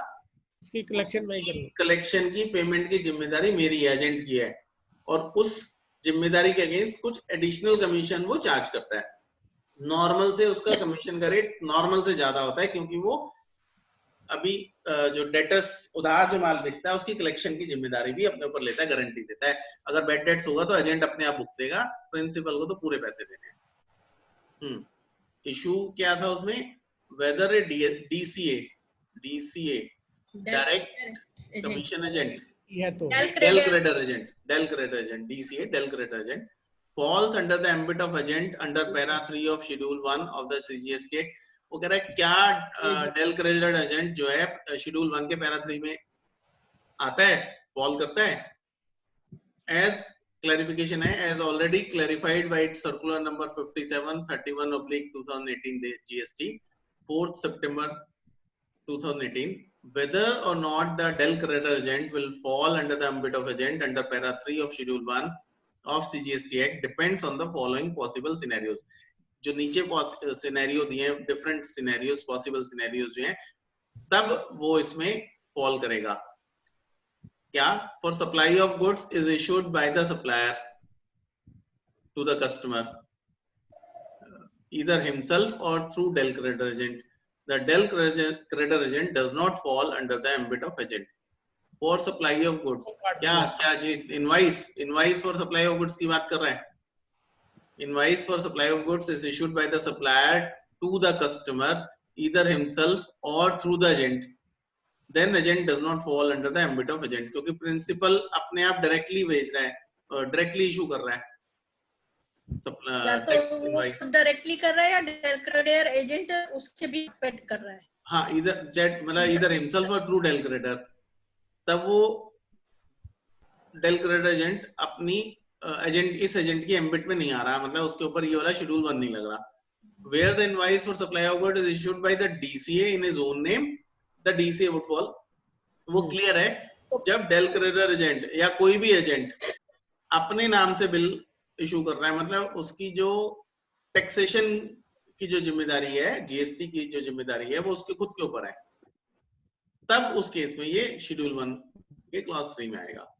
उसकी कलेक्शन मैं करूंगा, कलेक्शन की पेमेंट की जिम्मेदारी मेरी एजेंट की है, और उस जिम्मेदारी के अगेंस्ट कुछ एडिशनल कमीशन वो चार्ज करता है। नॉर्मल से उसका कमीशन का रेट नॉर्मल से ज्यादा होता है, क्योंकि वो अभी जो डेटर्स उधार जो माल बिकता है उसकी कलेक्शन की जिम्मेदारी भी अपने ऊपर लेता है, गारंटी देता है। अगर बैड डेट्स होगा तो एजेंट अपने आप भुगतेगा, प्रिंसिपल को तो पूरे पैसे देने हैं। इशू क्या था उसमें, whether a DCA direct commission agent del creditor agent DCA del creditor agent falls under the ambit of agent under para 3 of schedule 1 of the CGST Act। वो कह रहा है क्या डेल क्रेडिटर एजेंट जो है शेड्यूल 1 के para 3 में आता है, फॉल करता है? एज क्लैरिफिकेशन है, as already clarified by its circular number 57/31/2018 GST 4th September 2018, whether or not the del creditor agent will fall under the ambit of agent under para 3 of schedule 1 of CGST Act depends on the following possible scenarios। जो नीचे scenario दिए हैं, different scenarios, possible scenarios जो हैं, तब वो इसमें fall करेगा। क्या? For supply of goods is issued by the supplier to the customer either himself or through del creditor agent, the del creditor agent does not fall under the ambit of agent। for supply of goods, क्या जी, invoice for supply of goods की बात कर रहा है। Invoice for supply of goods is issued by the supplier to the customer either himself or through the agent, then agent does not fall under the ambit of agent, क्योंकि principal अपने आप directly भेज रहा है, directly issue कर रहा है tax invoice, directly कर रहा है या डेल क्रेडिटर एजेंट उसके भी पेड कर रहा है। हाँ, इधर जेट मतलब इधर हिमसेल्फ और थ्रू डेल क्रेडिटर, तब वो डेल क्रेडिटर एजेंट अपनी एजेंट इस एजेंट की एम्बिट में नहीं आ रहा, मतलब उसके ऊपर ये वाला शेड्यूल 1 नहीं लग रहा। Where the invoice for supply of goods is issued by the DCA in his own name, the DCA would fall। वो क्लियर है, जब डेल क्रेडिटर एजेंट या कोई भी एजेंट अपने नाम से बिल इशू कर रहा है, मतलब उसकी जो टैक्सेशन की जो जिम्मेदारी है, जीएसटी की जो जिम्मेदारी है, वो उसके खुद के ऊपर है, तब उस केस में ये शेड्यूल 1 के क्लॉज 3 में आएगा।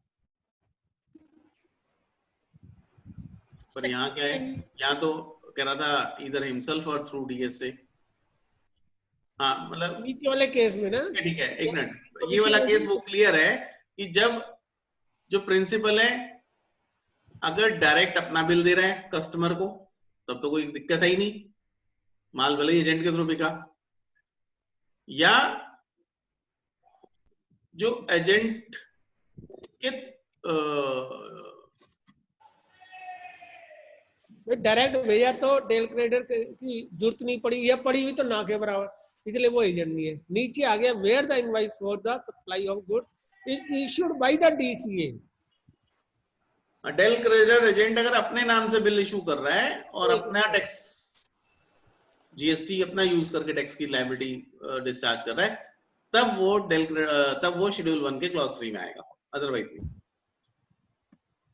पर यहाँ क्या है, यहाँ तो कह रहा था इधर हिमसेल्फ और थ्रू डीएसए। हाँ, मतलब नीचे वाले केस में ना, ठीक है, एक मिनट, ये वाला केस वो क्लियर है कि जब जो प्रिंसिपल है अगर डायरेक्ट अपना बिल दे रहा है कस्टमर को, तब तो कोई दिक्कत है ही नहीं, माल भले एजेंट के थ्रू बिका, या जो एजेंट के डायरेक्ट भेजा तो डेल क्रेडिटर की जरूरत नहीं पड़ी, या पड़ी हुई तो ना के बराबर, इसलिए वो एजेंट नहीं है। नीचे आ गया, where the invoice for the supply of goods is issued by the DCA. Del creditor agent अगर अपने नाम से बिल इशू कर रहा है और अपना टैक्स जीएसटी अपना यूज करके टैक्स की लायबिलिटी डिस्चार्ज कर रहा है, तब वो शेड्यूल 1 के क्लॉज 3 में आएगा, अदरवाइज नहीं।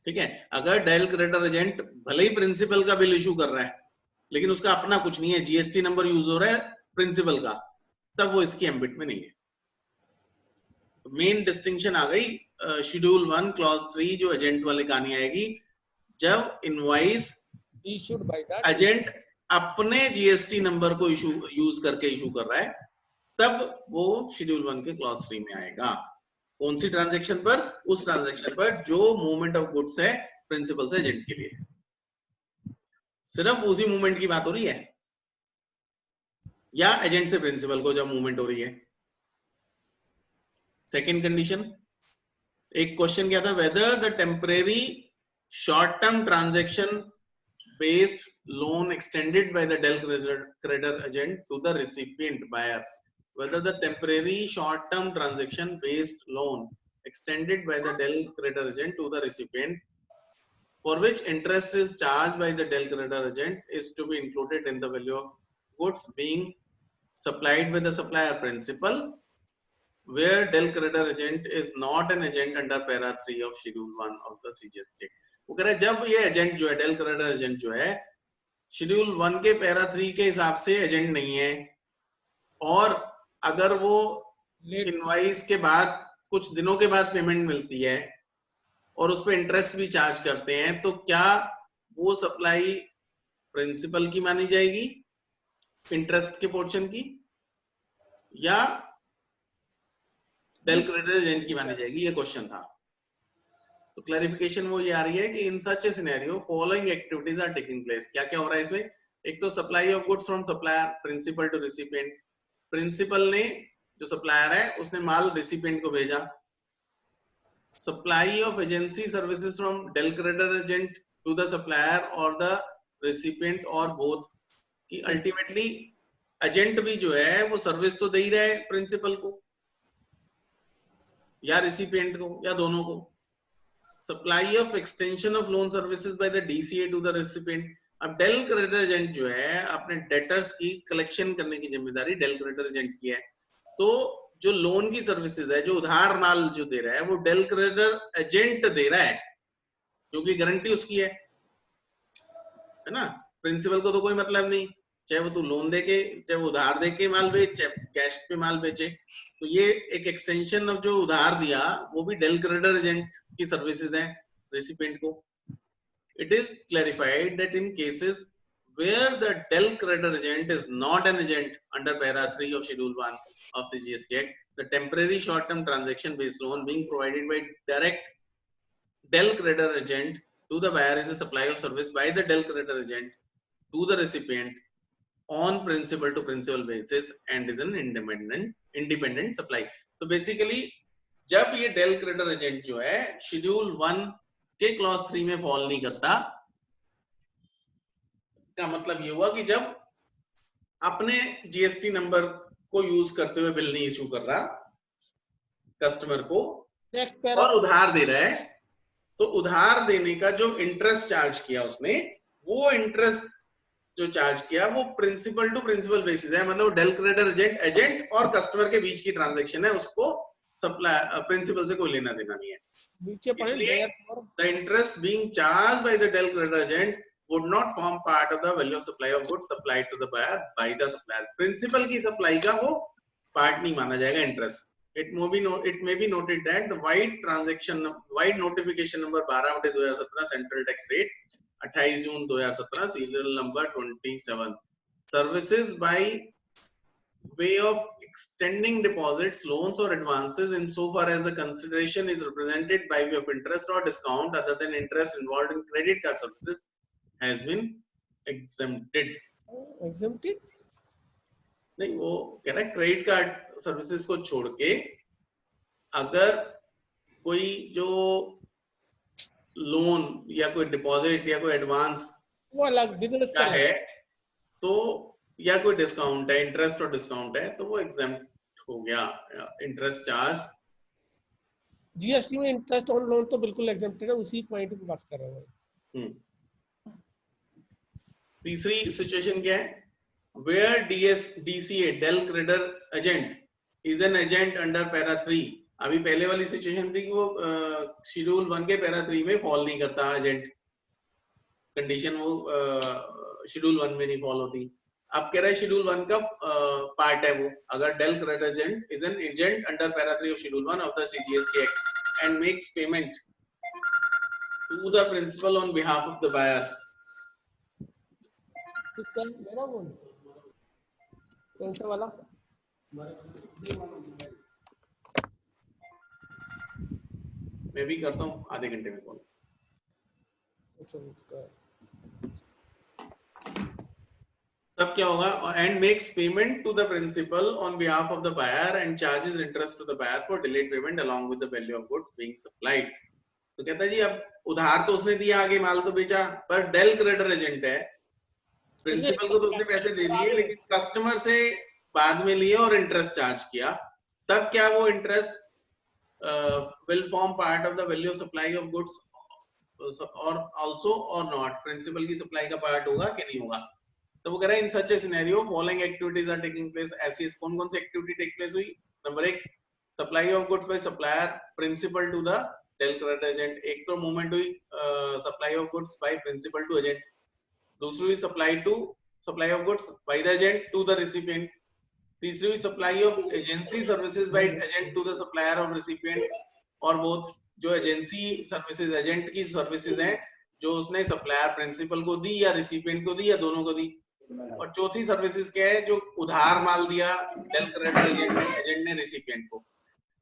ठीक है। अगर डेल क्रेडिटर एजेंट भले ही प्रिंसिपल का बिल इशू कर रहा है लेकिन उसका अपना कुछ नहीं है, जीएसटी नंबर यूज हो रहा है प्रिंसिपल का, तब वो इसकी एम्बिट में नहीं है। मेन डिस्टिंक्शन आ गई शेड्यूल 1 क्लॉज 3 जो एजेंट वाले कहानी आएगी, जब invoice issued by the agent अपने जीएसटी नंबर को यूज करके इशू कर रहा है, तब वो शेड्यूल 1 के क्लॉज 3 में आएगा। कौन सी ट्रांजैक्शन पर? उस ट्रांजैक्शन पर जो मूवमेंट ऑफ गुड्स है प्रिंसिपल से एजेंट के लिए, सिर्फ उसी मूवमेंट की बात हो रही है, या एजेंट से प्रिंसिपल को जब मूवमेंट हो रही है। सेकेंड कंडीशन, एक क्वेश्चन क्या था, whether the temporary short term transaction based loan extended by the Dell creditor agent to the recipient buyer, whether the temporary short term transaction based loan extended by the Dell creditor agent to the recipient for which interest is charged by the Dell creditor agent is to be included in the value of goods being supplied by the supplier principal where Dell creditor agent is not an agent under para 3 of schedule 1 of the CGST। वो कह रहा है जब ये agent जो है, del creditor agent जो है, शेड्यूल 1 के पैरा 3 के हिसाब से एजेंट नहीं है, और अगर वो इनवॉइस के बाद कुछ दिनों के बाद पेमेंट मिलती है और उस पर इंटरेस्ट भी चार्ज करते हैं, तो क्या वो सप्लाई प्रिंसिपल की मानी जाएगी इंटरेस्ट के पोर्शन की, या डेल क्रेडिटर एजेंट की मानी जाएगी? ये क्वेश्चन था। तो क्लैरिफिकेशन वो ये आ रही है कि in such a scenario following activities are taking place. क्या क्या हो रहा है इसमें? एक तो supply of goods from supplier principal to recipient, principal ने जो सप्लायर है उसने माल रिसिपिएंट को भेजा। Supply of agency services from del creditor agent to the supplier और द रिसिपिएंट और बोथ, कि अल्टीमेटली एजेंट भी जो है वो सर्विस तो दे ही रहा है प्रिंसिपल को या रिसिपिएंट को या दोनों को। Supply of extension of loan services by the DCA to the recipient. अब डेल क्रेडिटर एजेंट जो है अपने डेटर्स की कलेक्शन करने की जिम्मेदारी डेल क्रेडिटर एजेंट की है, तो जो लोन की सर्विसेज है, जो उधार माल जो दे रहा है, वो डेल क्रेडिटर एजेंट दे रहा है क्योंकि गारंटी उसकी है ना। प्रिंसिपल को तो कोई मतलब नहीं, चाहे वो तू लोन दे के, चाहे वो उधार दे के माल बेच, चाहे कैश पे माल बेचे। तो ये एक एक्सटेंशन ऑफ जो उधार दिया वो भी डेल क्रेडिटर एजेंट की सर्विसेज हैं रेसिपिएंट को। It is clarified that in cases where the del creditor agent is not an agent under para 3 of schedule 1 of CGST act, the temporary short term transaction based loan being provided by direct del creditor agent to the buyer is a supply of service by the del creditor agent to the recipient on principal to principal basis and is an independent supply। तो basically जब ये del creditor agent जो है schedule 1 के clause 3 में fall नहीं करता, का मतलब ये हुआ कि जब अपने जीएसटी नंबर को यूज करते हुए बिल नहीं इशू कर रहा कस्टमर को और उधार दे रहा है, तो उधार देने का जो इंटरेस्ट चार्ज किया उसने, वो इंटरेस्ट जो चार्ज किया वो प्रिंसिपल टू प्रिंसिपल बेसिस है, मतलब डेल क्रेडिटर एजेंट और कस्टमर के बीच की ट्रांजैक्शन है, उसको सप्लाई प्रिंसिपल से कोई लेना देना नहीं है। The interest being charged by the del creditor agent would not form part of the value of supply of goods supplied to the buyer by the supplier. Principal की supply का वो part नहीं माना जाएगा interest. It may be noted that the vide notification number 12/2017 central tax rate 28 June 2017 serial number 27 services by way of extending deposits loans और advances in so far as the consideration is represented by way of interest और discount other than interest involved in credit card services has been exempted। नहीं, वो कह रहा है credit card services को छोड़ के अगर कोई जो लोन या कोई डिपॉजिट या कोई एडवांस वो अलग बिजनेस का है, तो या कोई डिस्काउंट है, इंटरेस्ट और डिस्काउंट है, तो वो एग्जेम्प्ट हो गया इंटरेस्ट चार्ज। जीएसटी में इंटरेस्ट ऑन लोन तो बिल्कुल एग्जेम्प्टेड है, उसी पॉइंट की बात कर रहे हैं। तीसरी सिचुएशन क्या है? Where DCA del creditor agent is an agent under para 3 अभी पहले वाली सिचुएशन थी कि वो शेड्यूल 1 के पैरा 3 में फॉल नहीं करता एजेंट, कंडीशन वो शेड्यूल 1 में नहीं फॉल होती। अब कह रहा है शेड्यूल 1 का पार्ट है वो, अगर del credit agent is an agent under para 3 of schedule 1 of the CGST act and makes payment to the principal on behalf of the buyer. कौन सा वाला? मैं भी करता हूँ आधे घंटे में कॉल। तब क्या होगा? And makes payment to the principal on behalf of the buyer and charges interest to the buyer for delayed payment along with the value of goods being supplied. तो कहता है जी अब उधार तो उसने दिया, आगे माल तो बेचा, पर डेल क्रेडिटर एजेंट है, प्रिंसिपल को तो उसने पैसे दे दिए लेकिन कस्टमर से बाद में लिए और इंटरेस्ट चार्ज किया। तब क्या वो interest will form part of the value of supply of goods or also or not, principal की सप्लाई का पार्ट होगा कि नहीं होगा? तो वो कह रहा है in such a scenario following activities are taking place. ऐसी कौन कौन सी एक्टिविटी टेक प्लेस हुई? Number 1, supply of goods by supplier principal to the del creditor agent. एक तो मूवमेंट हुई supply of goods by principal to agent. दूसरी हुई supply of goods by the agent to the recipient. तीसरी हुई supply of agency services by agent to the supplier of recipient, और वो जो एजेंसी सर्विसेज एजेंट की services हैं जो उसने सप्लायर प्रिंसिपल को दी या रिसिपिएंट को दी या दोनों को दी। और चौथी सर्विसेज क्या है? जो उधार माल दिया डेल क्रेडिटर एजेंट ने रिसिपिएंट को।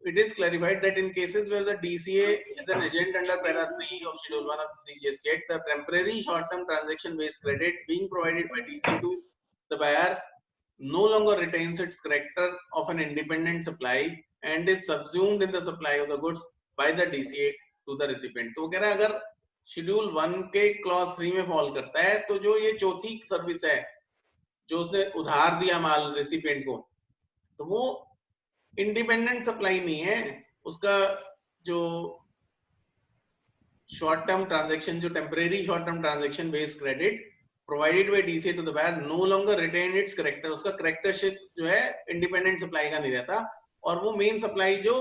It is clarified that in cases where the DCA is an agent under para 3 of schedule 1 of the CGST Act, the temporary short-term transaction-based credit being provided by DCA to the buyer no longer retains its character of an independent supply and is subsumed in the supply of the goods by the DCA to the recipient। तो वो कह रहा है अगर schedule 1 के clause 3 में fall करता है तो जो ये चौथी सर्विस है जो उसने उधार दिया माल रेसिपिएंट को, तो वो इंडिपेंडेंट सप्लाई नहीं है। उसका जो शॉर्ट टर्म ट्रांजैक्शन, जो temporary short term transaction based credit provided by DCA to the buyer no longer retain its character, उसका कैरेक्टरशिप जो है इंडिपेंडेंट सप्लाई का नहीं रहता, और वो मेन सप्लाई जो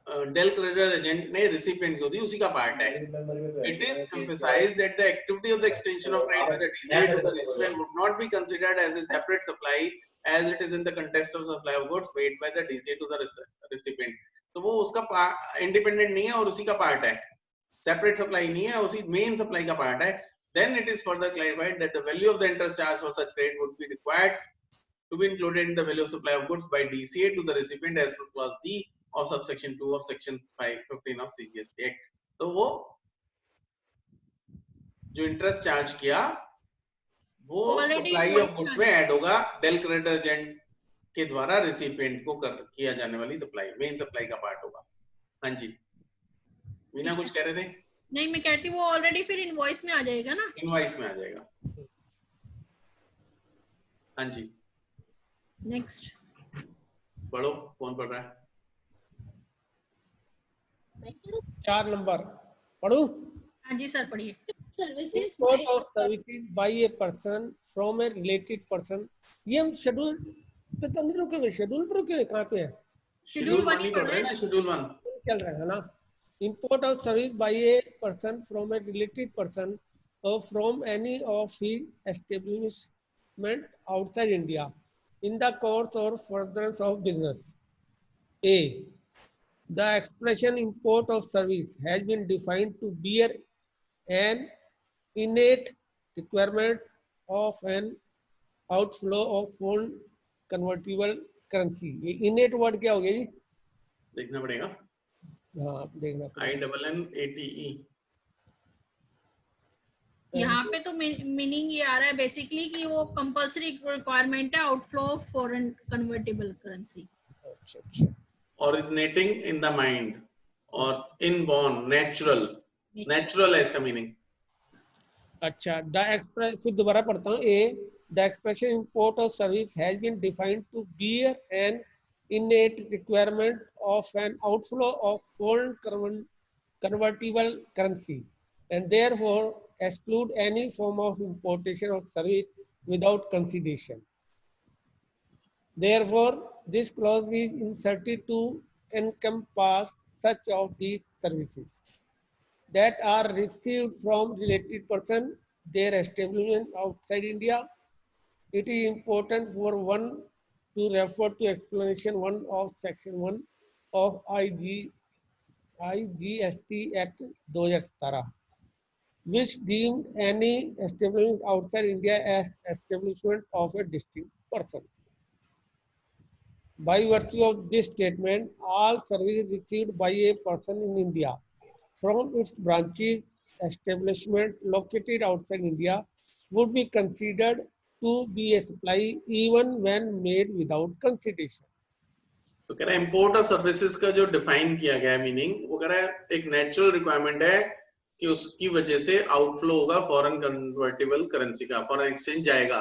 डेल क्रेडिटर एजेंट ने रिसिपिएंट को दी उसी का पार्ट है। It is emphasized that the activity of the extension of credit by the DCA to the recipient would not be considered as a separate supply as it is in the context of supply of goods paid by the DCA to the recipient। तो वो उसका independent नहीं है और उसी का part है, separate supply नहीं है, उसी मेन सप्लाई का पार्ट है। Then it is further clarified that the value of the interest charge for such credit would be required to be included in the value of supply of goods by DCA to the recipient as per clause D of subsection 2 of section 515 of CGST Act। तो वो जो interest charge किया वो supply of goods में add होगा, del creditor agent के द्वारा recipient को किया जाने वाली सप्लाई, मेन सप्लाई का पार्ट होगा। हाँ जी, मीना कुछ कह रहे थे? नहीं, मैं कहती वो ऑलरेडी फिर इनवॉइस में आ जाएगा ना, इनवॉइस में आ जाएगा। हाँ जी, नेक्स्ट पढ़ो, कौन पढ़ रहा है? 4 नंबर पढ़ू? हाँ जी सर, पढ़िए। Services Import of services by a person from a related person। ये हम शेड्यूल पे तो नहीं रुके, शेड्यूल पर रुके, कहाँ पे है? शेड्यूल 1 ही पढ़ रहे हैं ना, शेड्यूल 1 चल रहा है ना। Import of service by a person from a related person or from any of his establishment outside India in the course or furtherance of business। A, the expression import of service has been defined to bear an innate requirement of an outflow of foreign convertible currency। ये innate word क्या हो गया जी? देखना पड़ेगा। हाँ देखना। INNATE। यहाँ पे तो मीनिंग ये आ रहा है बेसिकली कि वो कंपल्सरी रिक्वायरमेंट है outflow of foreign convertible currency. अच्छा अच्छा। Originating in the mind और inborn, natural है इसका मीनिंग। अच्छा, the express, फिर दोबारा पढ़ता हूँ। A, the expression import of service has been defined to bear an innate requirement of an outflow of foreign convertible currency and therefore exclude any form of importation of service without consideration। Therefore, this clause is inserted to encompass such of these services that are received from related person, their establishment outside India. It is important for one to refer to explanation 1 of section 1 of IGST Act 2017, which deemed any establishment outside India as establishment of a distinct person. By virtue of this statement, all services received by a person in India from its branches establishment located outside India would be considered to be a supply even when made without consideration. तो कह रहा है import of services का जो define किया गया है meaning, वो कह रहा है एक नेचुरल रिक्वायरमेंट है कि उसकी वजह से आउटफ्लो होगा फॉरेन कन्वर्टेबल करेंसी का, फॉरेन एक्सचेंज जाएगा,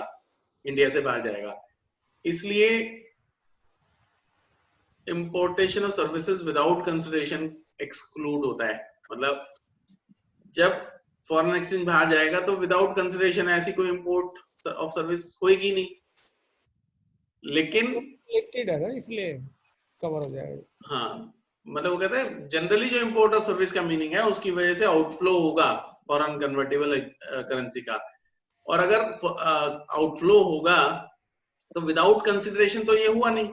इंडिया से बाहर जाएगा, इसलिए importation of services without consideration exclude होता है। मतलब जब फॉरेन एक्सचेंज बाहर जाएगा तो विदाउट कंसिडरेशन ऐसी कोई इंपोर्ट ऑफ सर्विस होएगी नहीं, लेकिन रिलेटेड है ना, इसलिए कवर हो जाएगा। हाँ, मतलब वो कहते हैं जनरली जो इंपोर्ट ऑफ सर्विस का मीनिंग है उसकी वजह से आउटफ्लो होगा फॉरेन कन्वर्टेबल करेंसी का, और अगर आउटफ्लो होगा तो विदाउट कंसिडरेशन तो ये हुआ नहीं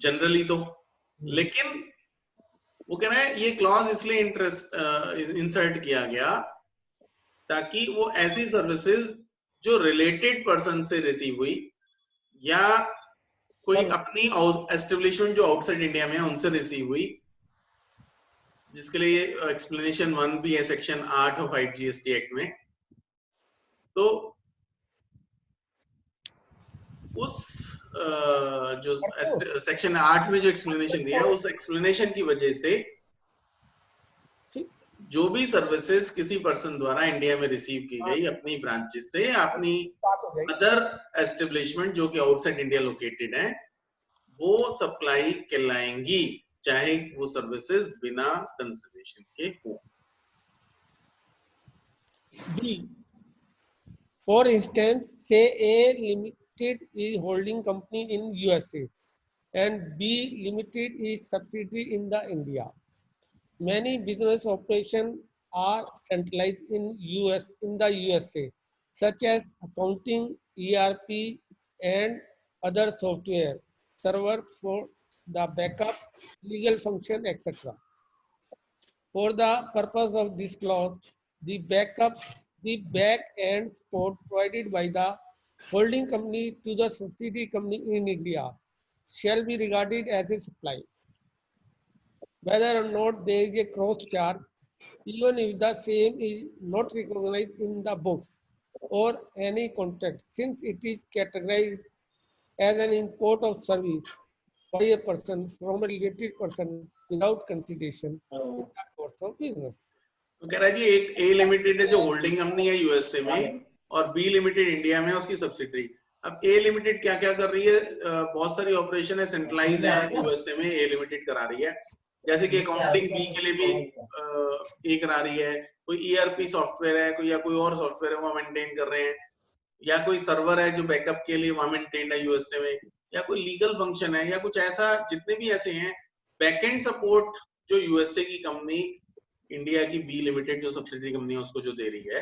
जनरली तो, लेकिन वो कह रहा है ये क्लॉज इसलिए इंसर्ट किया गया ताकि वो ऐसी सर्विसेज जो रिलेटेड पर्सन से रिसीव हुई या कोई अपनी एस्टेब्लिशमेंट जो आउटसाइड इंडिया में है उनसे रिसीव हुई, जिसके लिए एक्सप्लेनेशन 1 भी है सेक्शन 8 ऑफ IGST एक्ट में, तो उस जो सेक्शन 8 में जो एक्सप्लेनेशन दिया है उस एक्सप्लेनेशन की वजह से जो भी सर्विसेज किसी पर्सन द्वारा इंडिया में रिसीव की गई अपनी ब्रांचेस से या अपनी अदर एस्टेब्लिशमेंट जो कि आउटसाइड इंडिया लोकेटेड है, वो सप्लाई कहलाएंगी चाहे वो सर्विसेज बिना कंसिडरेशन के हो। B. For instance, say A Limited is holding company in USA and B Limited is subsidiary in the India. Many business operations are centralized in the USA, such as accounting, ERP, and other software, server for the backup, legal function, etc. For the purpose of this clause, the back end support provided by the holding company to the subsidiary company in India shall be regarded as a supply. Whether or not there is a cross charge, even if the same is not recognized in the books or any contract, since it is categorized as an import of service by a person from a related person without consideration in the course of business. तो कह रहा है जी एक A limited है जो holding company है USA में और B लिमिटेड इंडिया में उसकी सब्सिडरी। अब A लिमिटेड क्या क्या कर रही है, बहुत सारी ऑपरेशन है सेंट्रलाइज है यूएसए में A लिमिटेड करा रही है, जैसे कि अकाउंटिंग B के लिए भी A करा रही है, कोई ERP सॉफ्टवेयर है कोई या कोई और सॉफ्टवेयर है वहाँ मेंटेन कर रहे हैं, या कोई सर्वर है जो बैकअप के लिए वहाँ मेंटेन है यूएसए में, या कोई लीगल फंक्शन है या कुछ ऐसा, जितने भी ऐसे हैं बैकएंड सपोर्ट जो यूएसए की कंपनी इंडिया की B लिमिटेड जो सब्सिडरी कंपनी है उसको जो दे रही है,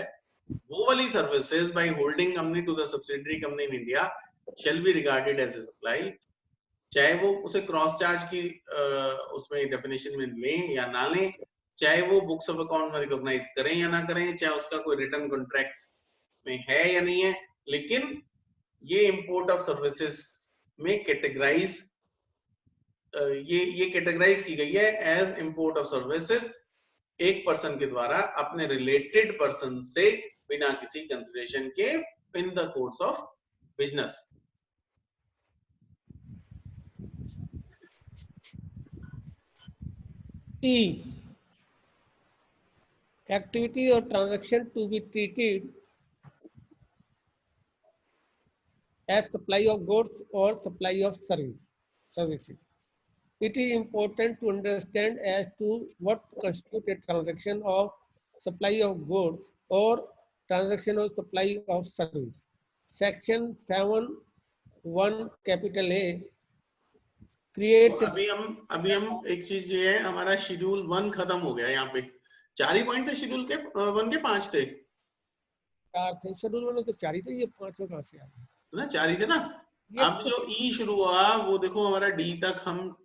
वो वाली services by holding company to the subsidiary company in India shall be regarded as a supply, चाहे वो उसे क्रॉस चार्ज की उसमें डेफिनेशन में लें या ना लें, चाहे वो बुक्स ऑफ अकाउंट में रिकॉग्नाइज करें या ना करें, चाहे उसका कोई रिटर्न कॉन्ट्रैक्ट में है या नहीं है, लेकिन ये इंपोर्ट ऑफ सर्विसेज में कैटेगराइज ये कैटेगराइज की गई है एज इंपोर्ट ऑफ सर्विसेज एक पर्सन के द्वारा अपने रिलेटेड पर्सन से बिना किसी कंसिडरेशन के in the course of business. E. Activity or transaction to be treated as supply of goods or supply of services. It is important to understand as to what constitutes a transaction of supply of goods or transaction of supply of service. Section 7(1) capital A creates अभी हम एक चीज ये है, हमारा schedule 1 खत्म हो गया। यहाँ पे 4 ही पॉइंट थे शेड्यूल के 1 के 5 थे 4 थे शेड्यूल में, तो 4 ही थे, ये 5 कहाँ से आ गए? ना, 4 ही थे ना। ये अब जो ई शुरू हुआ वो देखो हमारा डी तक हम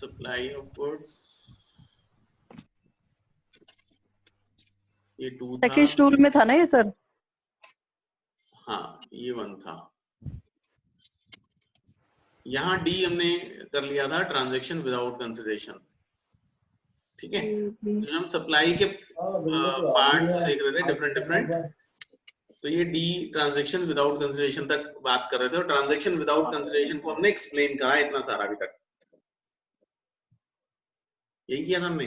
सप्लाई ऑफ गुड्स, ये 2 था। सेकंड शेड्यूल में था ना ये सर? हाँ ये 1 था। यहाँ डी हमने कर लिया था ट्रांजैक्शन विदाउट कंसिडरेशन, ठीक है। जो हम सप्लाई के पार्ट्स देख रहे थे डिफरेंट, तो ये डी ट्रांजैक्शन विदाउट कंसिडरेशन तक बात कर रहे थे, और ट्रांजैक्शन विदाउट कंसिडरेशन को हमने एक्सप्लेन करा इतना सारा अभी तक, यही किया था हमने।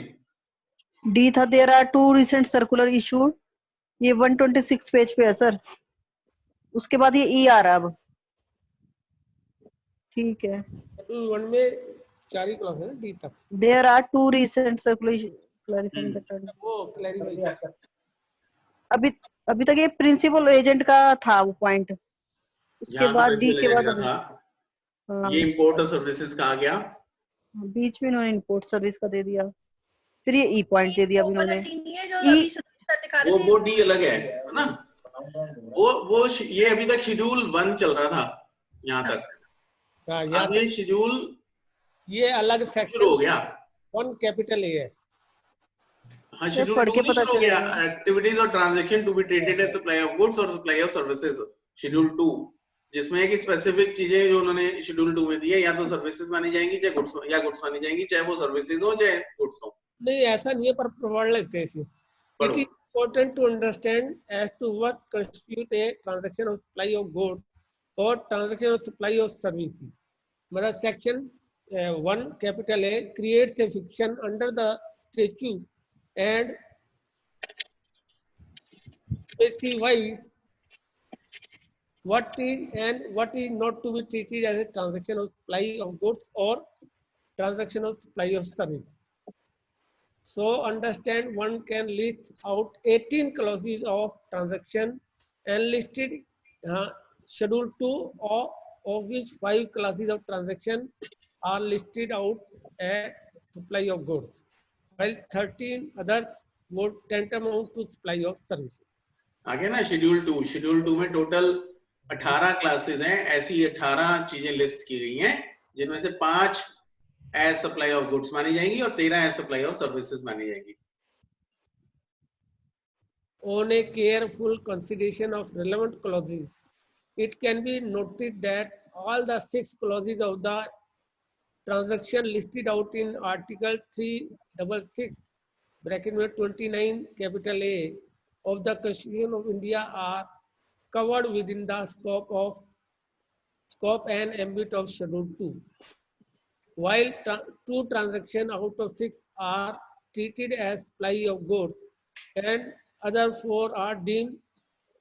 डी था there are 2 recent circular issued, ये 126 पेज पे है सर। उसके बाद ये ई आ रहा है अब, ठीक है। शेड्यूल 1 में 4 ही क्लॉज है ना डी तक। There are 2 recent circular clarifying the वो क्लैरिफाई अभी तक ये प्रिंसिपल एजेंट का था वो पॉइंट। उसके बाद डी के बाद था ये इंपोर्ट और सर्विसेज का आ गया, बीच में इन्होंने इंपोर्ट सर्विस का दे दिया, फिर ये ई पॉइंट दे दिया अब इन्होंने। वो डी अलग है ना, वो ये अभी तक शेड्यूल 1 चल रहा था यहाँ तक। अब ये शेड्यूल ये अलग सेक्शन हो गया, 1 कैपिटल ए है। हाँ शेड्यूल 2 शुरू हो गया, एक्टिविटीज और transaction to be treated as supply of goods और सप्लाई ऑफ सर्विसेज, शेड्यूल 2, जिसमें एक स्पेसिफिक चीजें जो उन्होंने शेड्यूल 2 में दी है, या तो सर्विसेज मानी जाएंगी चाहे गुड्स, या गुड्स मानी जाएंगी चाहे वो सर्विसेज हो चाहे गुड्स हो। नहीं ऐसा नहीं है, पर पढ़ लेते हैं इसे। It is important to understand as to what constitute a transaction of supply of goods or transaction of supply of services. मतलब section 1 capital A creates a fiction under the statute and specifies what is and what is not to be treated as a transaction of supply of goods or transaction of supply of service. So understand one can list out 18 clauses of transaction and listed schedule 2 of which 5 clauses of transaction are listed out as supply of goods, while 13 others would tantamount to supply of services. आगे ना schedule 2 में total 18 classes हैं, ऐसी 18 चीजें list की गई हैं, जिनमें से 5 as supply of goods मानी जाएंगी और 13 as supply of services मानी जाएंगी। On a careful consideration of relevant clauses, it can be noted that all the 6 clauses of the transaction listed out in Article 366 bracket 29 capital A of the Constitution of India are covered within the scope and ambit of Schedule 2. While 2 transactions out of 6 are treated as supply of goods and other 4 are deemed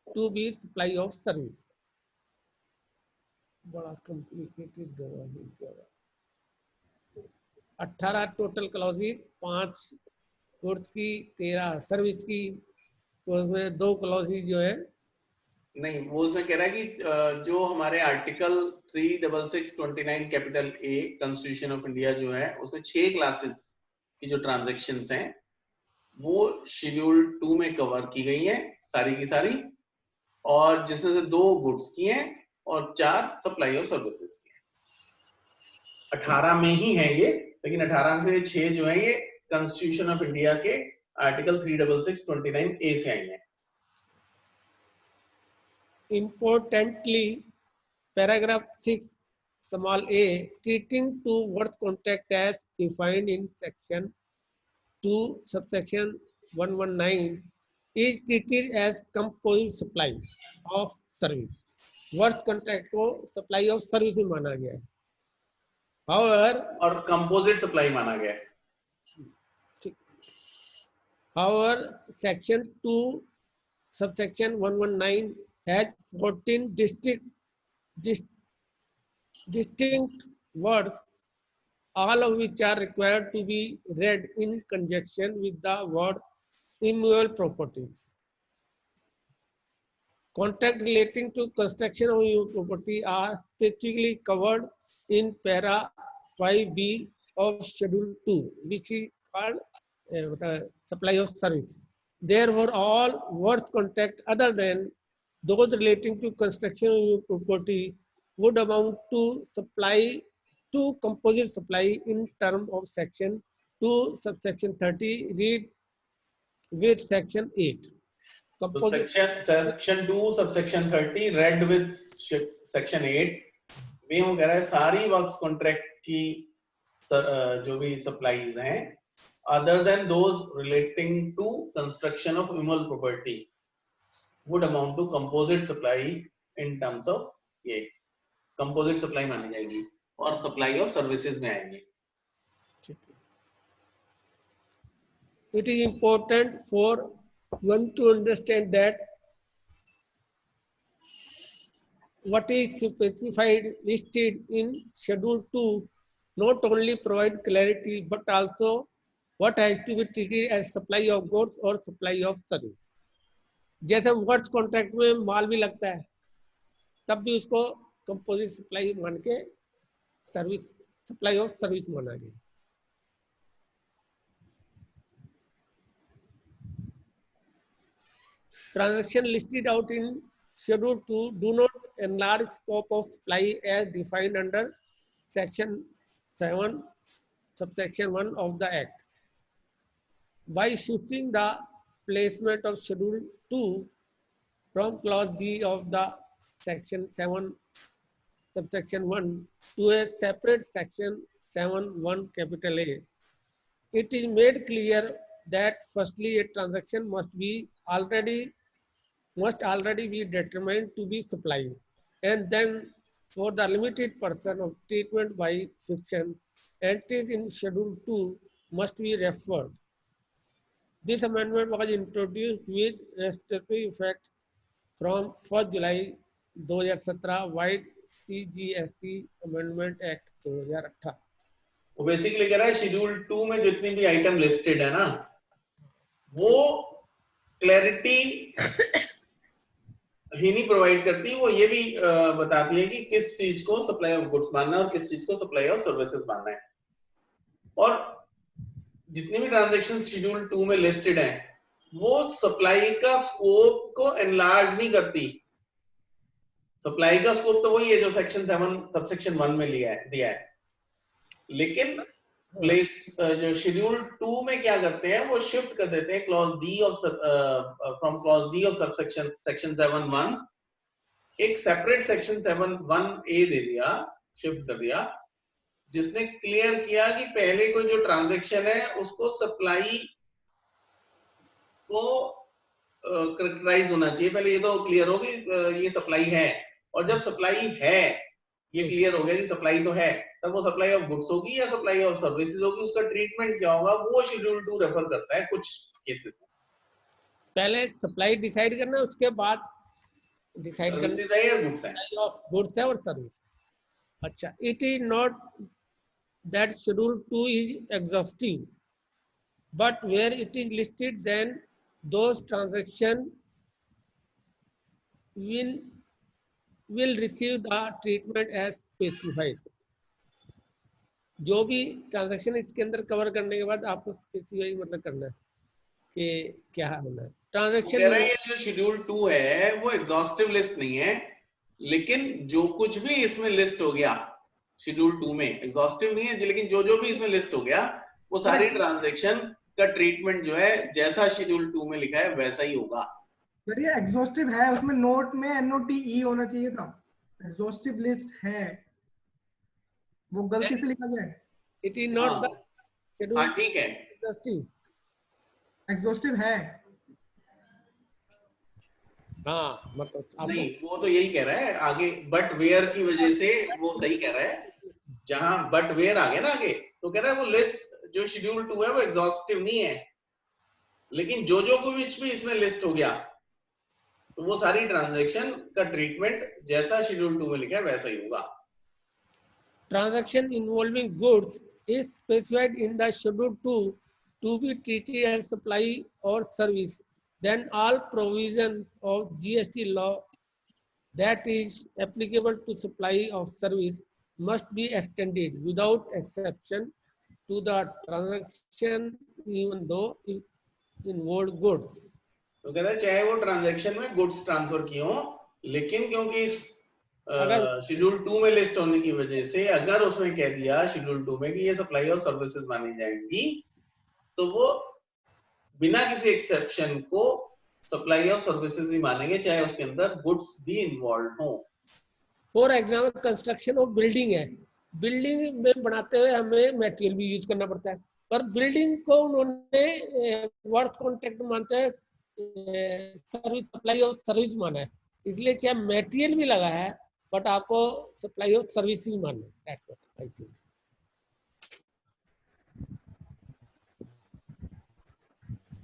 to be supply of service. बड़ा complicated 18 total clauses, 5 goods की, 13 service की, उसमें 2 clauses जो है नहीं, वो उसमें कह रहा है कि जो हमारे article 36629 capital a constitution of India जो है, उसमें 6 क्लासेस की जो ट्रांजैक्शंस हैं वो शेड्यूल 2 में कवर की गई हैं सारी की सारी, और जिसमें से 2 गुड्स की हैं और 4 सप्लाई ऑफ सर्विसेज की हैं। 18 में ही है ये, लेकिन 18 में से 6 जो है ये कॉन्स्टिट्यूशन ऑफ इंडिया के आर्टिकल 36629 ए से आई हैं। Importantly, paragraph 6 small a treating to worth contract as defined in section 2 subsection 119 is treated as composite supply of service. Worth contract को supply of service में माना गया है। However, और composite supply माना गया है। However, section 2 subsection 119 has 14 distinct words, all of which are required to be read in conjunction with the word immovable properties. Contract relating to construction of your property are specifically covered in para 5b of schedule 2, which is called supply of service. Therefore, all worth contract other than those relating to construction of your property would amount to supply to composite supply in term of section 2 subsection 30 read with section 8. So section 2 subsection 30 read with section 8 में वो कह रहा है सारी works contract की जो भी supplies हैं other than those relating to construction of immovable property would amount to composite supply in terms of ये composite supply मानी जाएगी और supply of services में आएंगे. It is important for one to understand that what is specified listed in schedule 2 not only provide clarity but also what has to be treated as supply of goods or supply of service. जैसे works contract में माल भी लगता है तब भी उसको composite supply मान के सर्विस सप्लाई ऑफ सर्विस माना गया. Transaction listed out in schedule 2 do not enlarge scope of supply as defined under section 7 subsection 1 of the act. By shifting the placement of schedule 2 from clause D of the section 7 subsection 1 to a separate section 7(1) capital A, it is made clear that firstly a transaction must already be determined to be supplied, and then for the limited person of treatment by fiction, entries in schedule 2 must be referred. This amendment was introduced with retrospective effect from 1st July 2017 wide CGST Amendment Act 2018. वो basically कह रहा है schedule 2 में जितनी भी item listed है ना वो क्लैरिटी ही नहीं प्रोवाइड करती, वो ये भी बताती है कि किस चीज को सप्लाई ऑफ गुड्स मानना है और किस चीज को सप्लाई ऑफ सर्विसेज मानना है. और जितनी भी ट्रांजैक्शन शेड्यूल 2 में लिस्टेड हैं वो सप्लाई का स्कोप को एनलार्ज नहीं करती. सप्लाई का स्कोप तो वही है जो सेक्शन 7 सबसेक्शन 1 में दिया है, लेकिन प्लेस जो शेड्यूल 2 में क्या करते हैं वो शिफ्ट कर देते हैं clause D of from clause D of subsection section 7(1) एक सेपरेट सेक्शन 7(1)(a) दे दिया, शिफ्ट कर दिया, जिसने क्लियर किया कि पहले कोई जो ट्रांजैक्शन है उसको सप्लाई को करेक्टराइज होना चाहिए. पहले ये तो क्लियर हो कि ये सप्लाई है, और जब सप्लाई है ये क्लियर हो गया कि सप्लाई तो है, तब वो सप्लाई ऑफ गुड्स होगी या सप्लाई ऑफ सर्विसेज होगी, उसका ट्रीटमेंट क्या होगा वो शेड्यूल 2 रेफर करता है कुछ केसेस में. पहले सप्लाई डिसाइड करना है, उसके बाद डिसाइड करना है गुड्स है और सर्विस. अच्छा, it is not that schedule 2 is exhaustive, but where it is listed then those transaction will receive the treatment as specified. जो भी ट्रांजैक्शन इसके अंदर कवर करने के बाद आपको स्पेसिफाई मतलब करना है कि क्या होना है. ट्रांजैक्शन कह रहे हैं जो शेड्यूल 2 है वो एग्जॉस्टिव लिस्ट नहीं है, लेकिन जो कुछ भी इसमें लिस्ट हो गया शेड्यूल 2 में एग्जॉस्टिव नहीं है, लेकिन जो भी इसमें लिस्ट हो गया वो सारी ट्रांजैक्शन का ट्रीटमेंट जो है जैसा शेड्यूल 2 में लिखा है वैसा ही होगा. सर ये एग्जॉस्टिव है, उसमें नोट में NOTE होना चाहिए था. एग्जॉस्टिव लिस्ट है, वो गलती से लिखा गया है. It is not the schedule. हां ठीक है, एग्जॉस्टिव है. हाँ मतलब नहीं वो तो यही कह रहा है आगे, बट वेयर की वजह से वो सही कह रहा है. जहां बट वेयर आ गया ना आगे तो कह रहा है वो लिस्ट जो शेड्यूल 2 है वो एग्जॉस्टिव नहीं है, लेकिन जो कुछ भी इसमें लिस्ट हो गया तो वो सारी ट्रांजैक्शन का ट्रीटमेंट जैसा शेड्यूल 2 में लिखा है वैसा ही होगा. Transaction involving goods is specified in the schedule 2 to be treated as supply or service then all provisions of GST law that is applicable to supply of service must be extended without exception to the transaction even though it involved goods. तो कहता है चाहे वो transaction में goods transfer किए हो, लेकिन क्योंकि इस शेड्यूल 2 में लिस्ट होने की वजह से अगर उसमें कह दिया शेड्यूल 2 में कि ये सप्लाई ऑफ सर्विसेज मानी जाएंगी, तो वो बिना किसी एक्सेप्शन को सप्लाई ऑफ सर्विसेज ही मानेंगे, चाहे उसके अंदर गुड्स भी इन्वॉल्व हो। For example construction of building है, बिल्डिंग में बनाते हुए हमें मटेरियल भी यूज करना पड़ता है, पर बिल्डिंग को उन्होंने वर्क कॉन्ट्रैक्ट मानते हैं, सर्विस सप्लाई ऑफ सर्विस माना है, इसलिए चाहे मटेरियल भी लगा है बट आपको सप्लाई ऑफ सर्विस भी मानना है। That's what I think.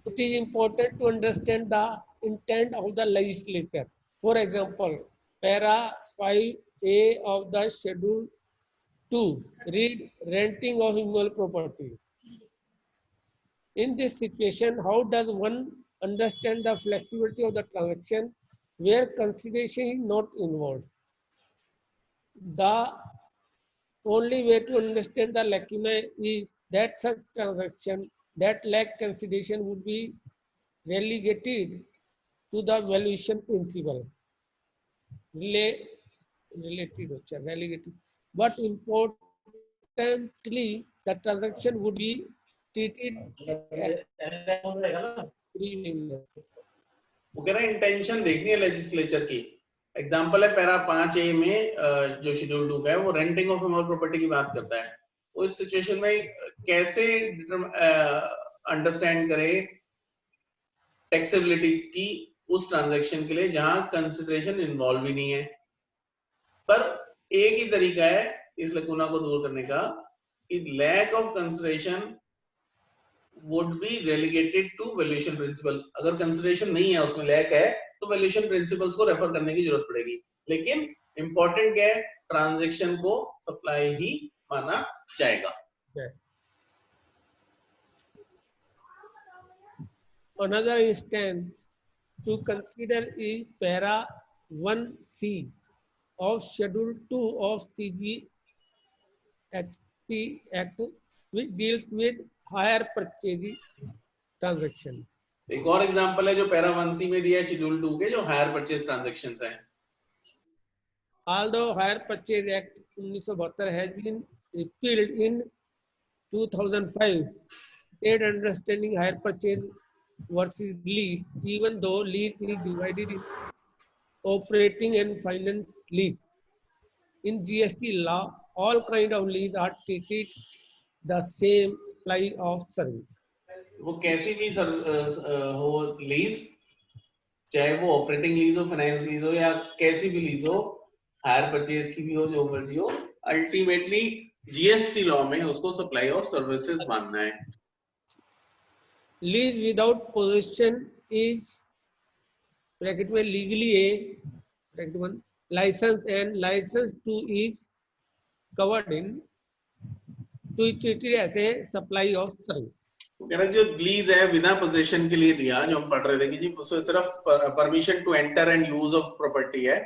It is important to understand the intent of the legislature. For example, para 5A of the schedule 2 read renting of immovable property. In this situation, how does one understand the flexibility of the transaction where consideration is not involved? The only way to understand the lacuna is that such transaction that lack consideration would be relegated to the valuation principle. Relegated. But importantly, the transaction would be treated वो कह रहे हैं intention देखनी है legislature की। Example है para 5A में जो शेड्यूल 2 का है वो रेंटिंग ऑफ इमूवेबल प्रॉपर्टी की बात करता है। उस सिचुएशन में कैसे अंडरस्टैंड करे टैक्सेबिलिटी की उस ट्रांजैक्शन के लिए जहां कंसिडरेशन इन्वॉल्व ही नहीं है। पर एक ही तरीका है इस लकूना को दूर करने का कि lack of consideration would be relegated to valuation principle. अगर कंसिडरेशन नहीं है, उसमें लैक है, तो वैल्यूएशन प्रिंसिपल्स को रेफर करने की जरूरत पड़ेगी। लेकिन इंपॉर्टेंट क्या है, ट्रांजैक्शन को सप्लाई ही माना जाएगा। Another instance to consider is para 1C of schedule 2 of CGHT Act, which deals with hire purchase transaction. एक और एग्जांपल है जो पैरा 1C में दिया है शेड्यूल 2 के, जो हायर परचेज ट्रांजैक्शंस हैं। Although Hire Purchase Act 1972 has been repealed in 2005, trade understanding hire purchase versus lease, even though lease is divided in operating and finance lease. In GST law, all kind of lease are treated the same supply of service. वो कैसी भी हो lease, चाहे वो operating lease हो, finance lease हो या कैसी भी लीज हो, हायर परचेज की भी हो, जो मर्जी हो, अल्टीमेटली जीएसटी लॉ में उसको सप्लाई ऑफ सर्विसेज मानना है। Lease without possession is bracket में legally a bracket 1 licence and licence 2 is covered in to treated as a supply of service. कह रहा जो लीज है बिना पोजीशन के लिए दिया, जो हम पढ़ रहे थे कि जी उसमें सिर्फ permission to enter and use of property है,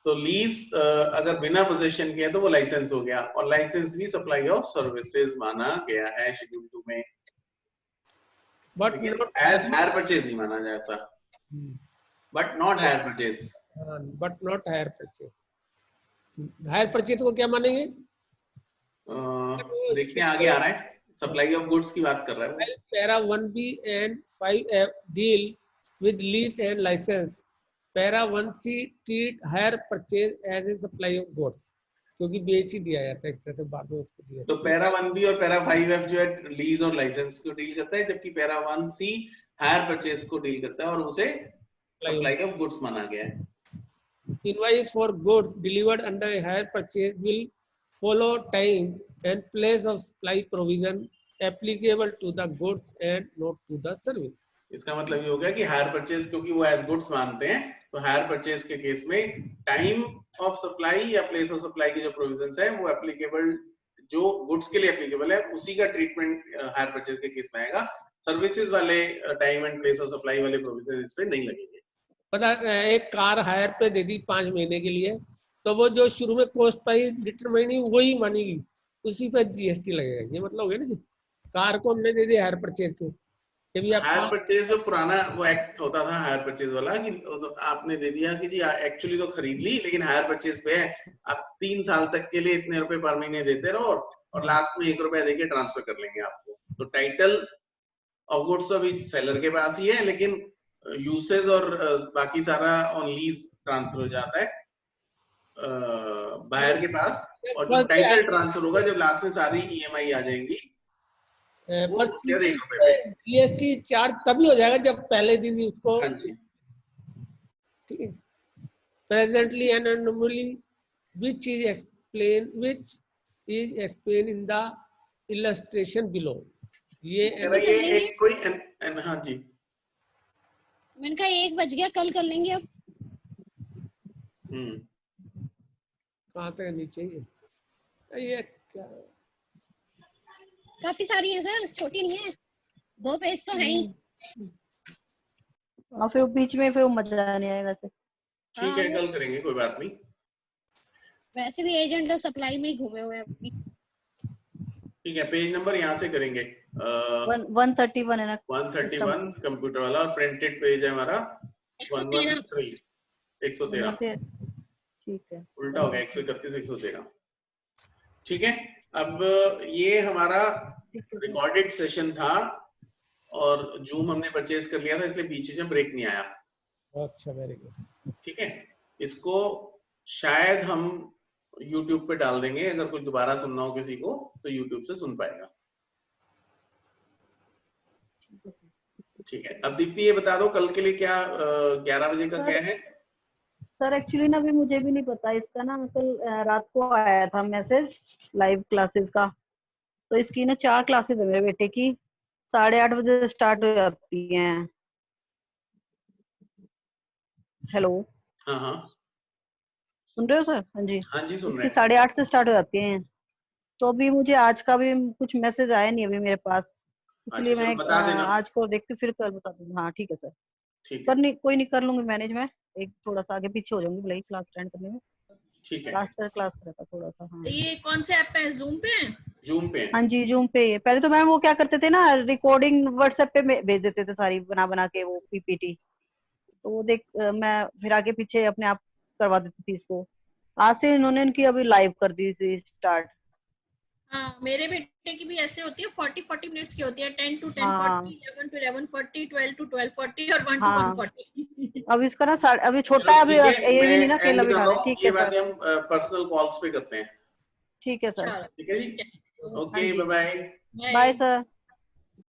तो लीज अगर बिना पोजीशन के है तो वो लाइसेंस हो गया, और लाइसेंस भी सप्लाई ऑफ सर्विसेज माना गया है शेड्यूल 2 में, बट एज हायर परचेज नहीं माना जाता। But not hire purchase, but not hire purchase. Hire purchase को क्या मानेंगे? देखिए आगे आ रहा है, सप्लाई ऑफ गुड्स की बात कर रहा है। Para 1B and 5F deal with lease and license. Para 1C treat hire purchase as a supply of goods, क्योंकि बेच ही दिया जाता है एक तरह से, बाद में उसको दिया। तो पैरा 1B और पैरा 5F जो है लीज और लाइसेंस को डील करता है, जबकि पैरा 1C हायर परचेज को डील करता है और उसे सप्लाई ऑफ गुड्स माना गया है। Invoice for goods delivered under a hire purchase will follow time and place of supply provision applicable to the goods and not to the service. इसका मतलब ये हो गया कि हायर परचेज क्योंकि वो एज गुड्स मानते हैं, तो हायर परचेज के केस में टाइम ऑफ सप्लाई या प्लेस ऑफ सप्लाई की जो प्रोविजंस है वो एप्लीकेबल, जो गुड्स के लिए एप्लीकेबल है, उसी का ट्रीटमेंट हायर परचेज के केस में आएगा। सर्विसेज वाले time and place of supply वाले प्रोविजन इस पे नहीं लगेंगे। पता एक कार हायर पे दे दी 5 महीने के लिए, तो वो जो शुरू में कॉस्ट प्राइस डिटरमाइन हुई वही मानेगी, उसी पे जीएसटी लगेगा। ये मतलब हो गया ना जी, कार को हमने दे दिया हायर परचेज पे, कि भी आप हायर परचेज जो पुराना वो एक्ट होता था हायर परचेज वाला, कि आपने दे दिया कि जी एक्चुअली तो खरीद ली लेकिन हायर परचेज पे है, आप 3 साल तक के लिए इतने रुपए पर महीने देते रहो और लास्ट में 1 रुपया देके ट्रांसफर कर लेंगे आपको। तो टाइटल ऑफ गुड्स तो अभी सेलर के पास ही है, लेकिन यूसेज और बाकी सारा ऑन लीज ट्रांसफर हो जाता है बायर के पास, और जो टाइटल ट्रांसफर होगा जब लास्ट में सारी ईएमआई आ जाएंगी वो सिर्फ 1 रुपए पे। जीएसटी चार्ज तभी हो जाएगा जब पहले दिन ही उसको, हाँ जी, ठीक है। Presently and anomaly which is explained in the illustration below। ये एक कोई हाँ जी, मैंने कहा 1 बज गया, कल कर लेंगे अब। कहाँ तक नीचे ये क्या काफी सारी है सर, छोटी नहीं है, 2 पेज तो है ही। और फिर बीच में फिर मजा नहीं आएगा सर। ठीक है कल करेंगे, कोई बात नहीं। वैसे भी एजेंट और सप्लाई में ही घूमे हुए हैं अभी। ठीक है, पेज नंबर यहाँ से करेंगे 131 है ना, 131 कंप्यूटर वाला, और प्रिंटेड पेज है हमारा 113 113। ठीक है, उल्टा हो गया 131 113। ठीक है, अब ये हमारा रिकॉर्डेड सेशन था और जूम हमने परचेज कर लिया था, इसलिए बीच में ब्रेक नहीं आया। अच्छा, वेरी गुड। ठीक है, इसको शायद हम YouTube पे डाल देंगे, अगर कुछ दोबारा सुनना हो किसी को तो YouTube से सुन पाएगा। ठीक है, अब दीप्ति ये बता दो कल के लिए क्या 11 बजे का क्या है? सर एक्चुअली ना अभी मुझे भी नहीं पता इसका ना, कल रात को आया था मैसेज लाइव क्लासेस का, तो इसकी ना 4 क्लासेस है मेरे बेटे की, 8:30 बजे स्टार्ट हो जाती हैं। हेलो, हाँ हाँ सुन रहे हो सर? हाँ जी, हाँ जी सुन इसकी रहे हैं। 8:30 से स्टार्ट हो जाती हैं, तो अभी मुझे आज का भी कुछ मैसेज आया नहीं अभी मेरे पास, इसलिए अच्छा, मैं बता देना। आज को देखती फिर कल बता दूंगा। हाँ ठीक है सर, ठीक है, करनी कोई नहीं, कर लूंगी मैनेज में, एक थोड़ा सा आगे पीछे हो जाऊंगी भले ही क्लास अटेंड करने में, ठीक है। लास्ट क्लास करा था थोड़ा सा। हाँ, ये कौन से ऐप पे है? जूम पे है? जूम पे है। हाँ जी जूम पे है। पहले तो मैम वो क्या करते थे ना, रिकॉर्डिंग व्हाट्सएप पे भेज देते थे सारी बना बना के वो पीपीटी, तो वो देख मैं फिर आगे पीछे अपने आप करवा देती थी इसको। आज से इन्होंने इनकी अभी लाइव कर दी थी स्टार्ट। हाँ, मेरे बेटे की भी ऐसे होती है, 40 मिनट्स की होती है, 10 to 10:40, हाँ 11 to 11:40, 12 to 12:40 और 1 to हाँ 1:40। अब इसका ना अभी छोटा है, अभी ठीक है, ये भी नहीं ना मैं केला एंड भी कर खा रहा रहा है। हूँ, ठीक ये है सर, बातें हम पर्सनल कॉल्स पे करते हैं। ठीक है सर, चलो ठीक है जी, ठीक है। Okay, bye bye. Bye sir.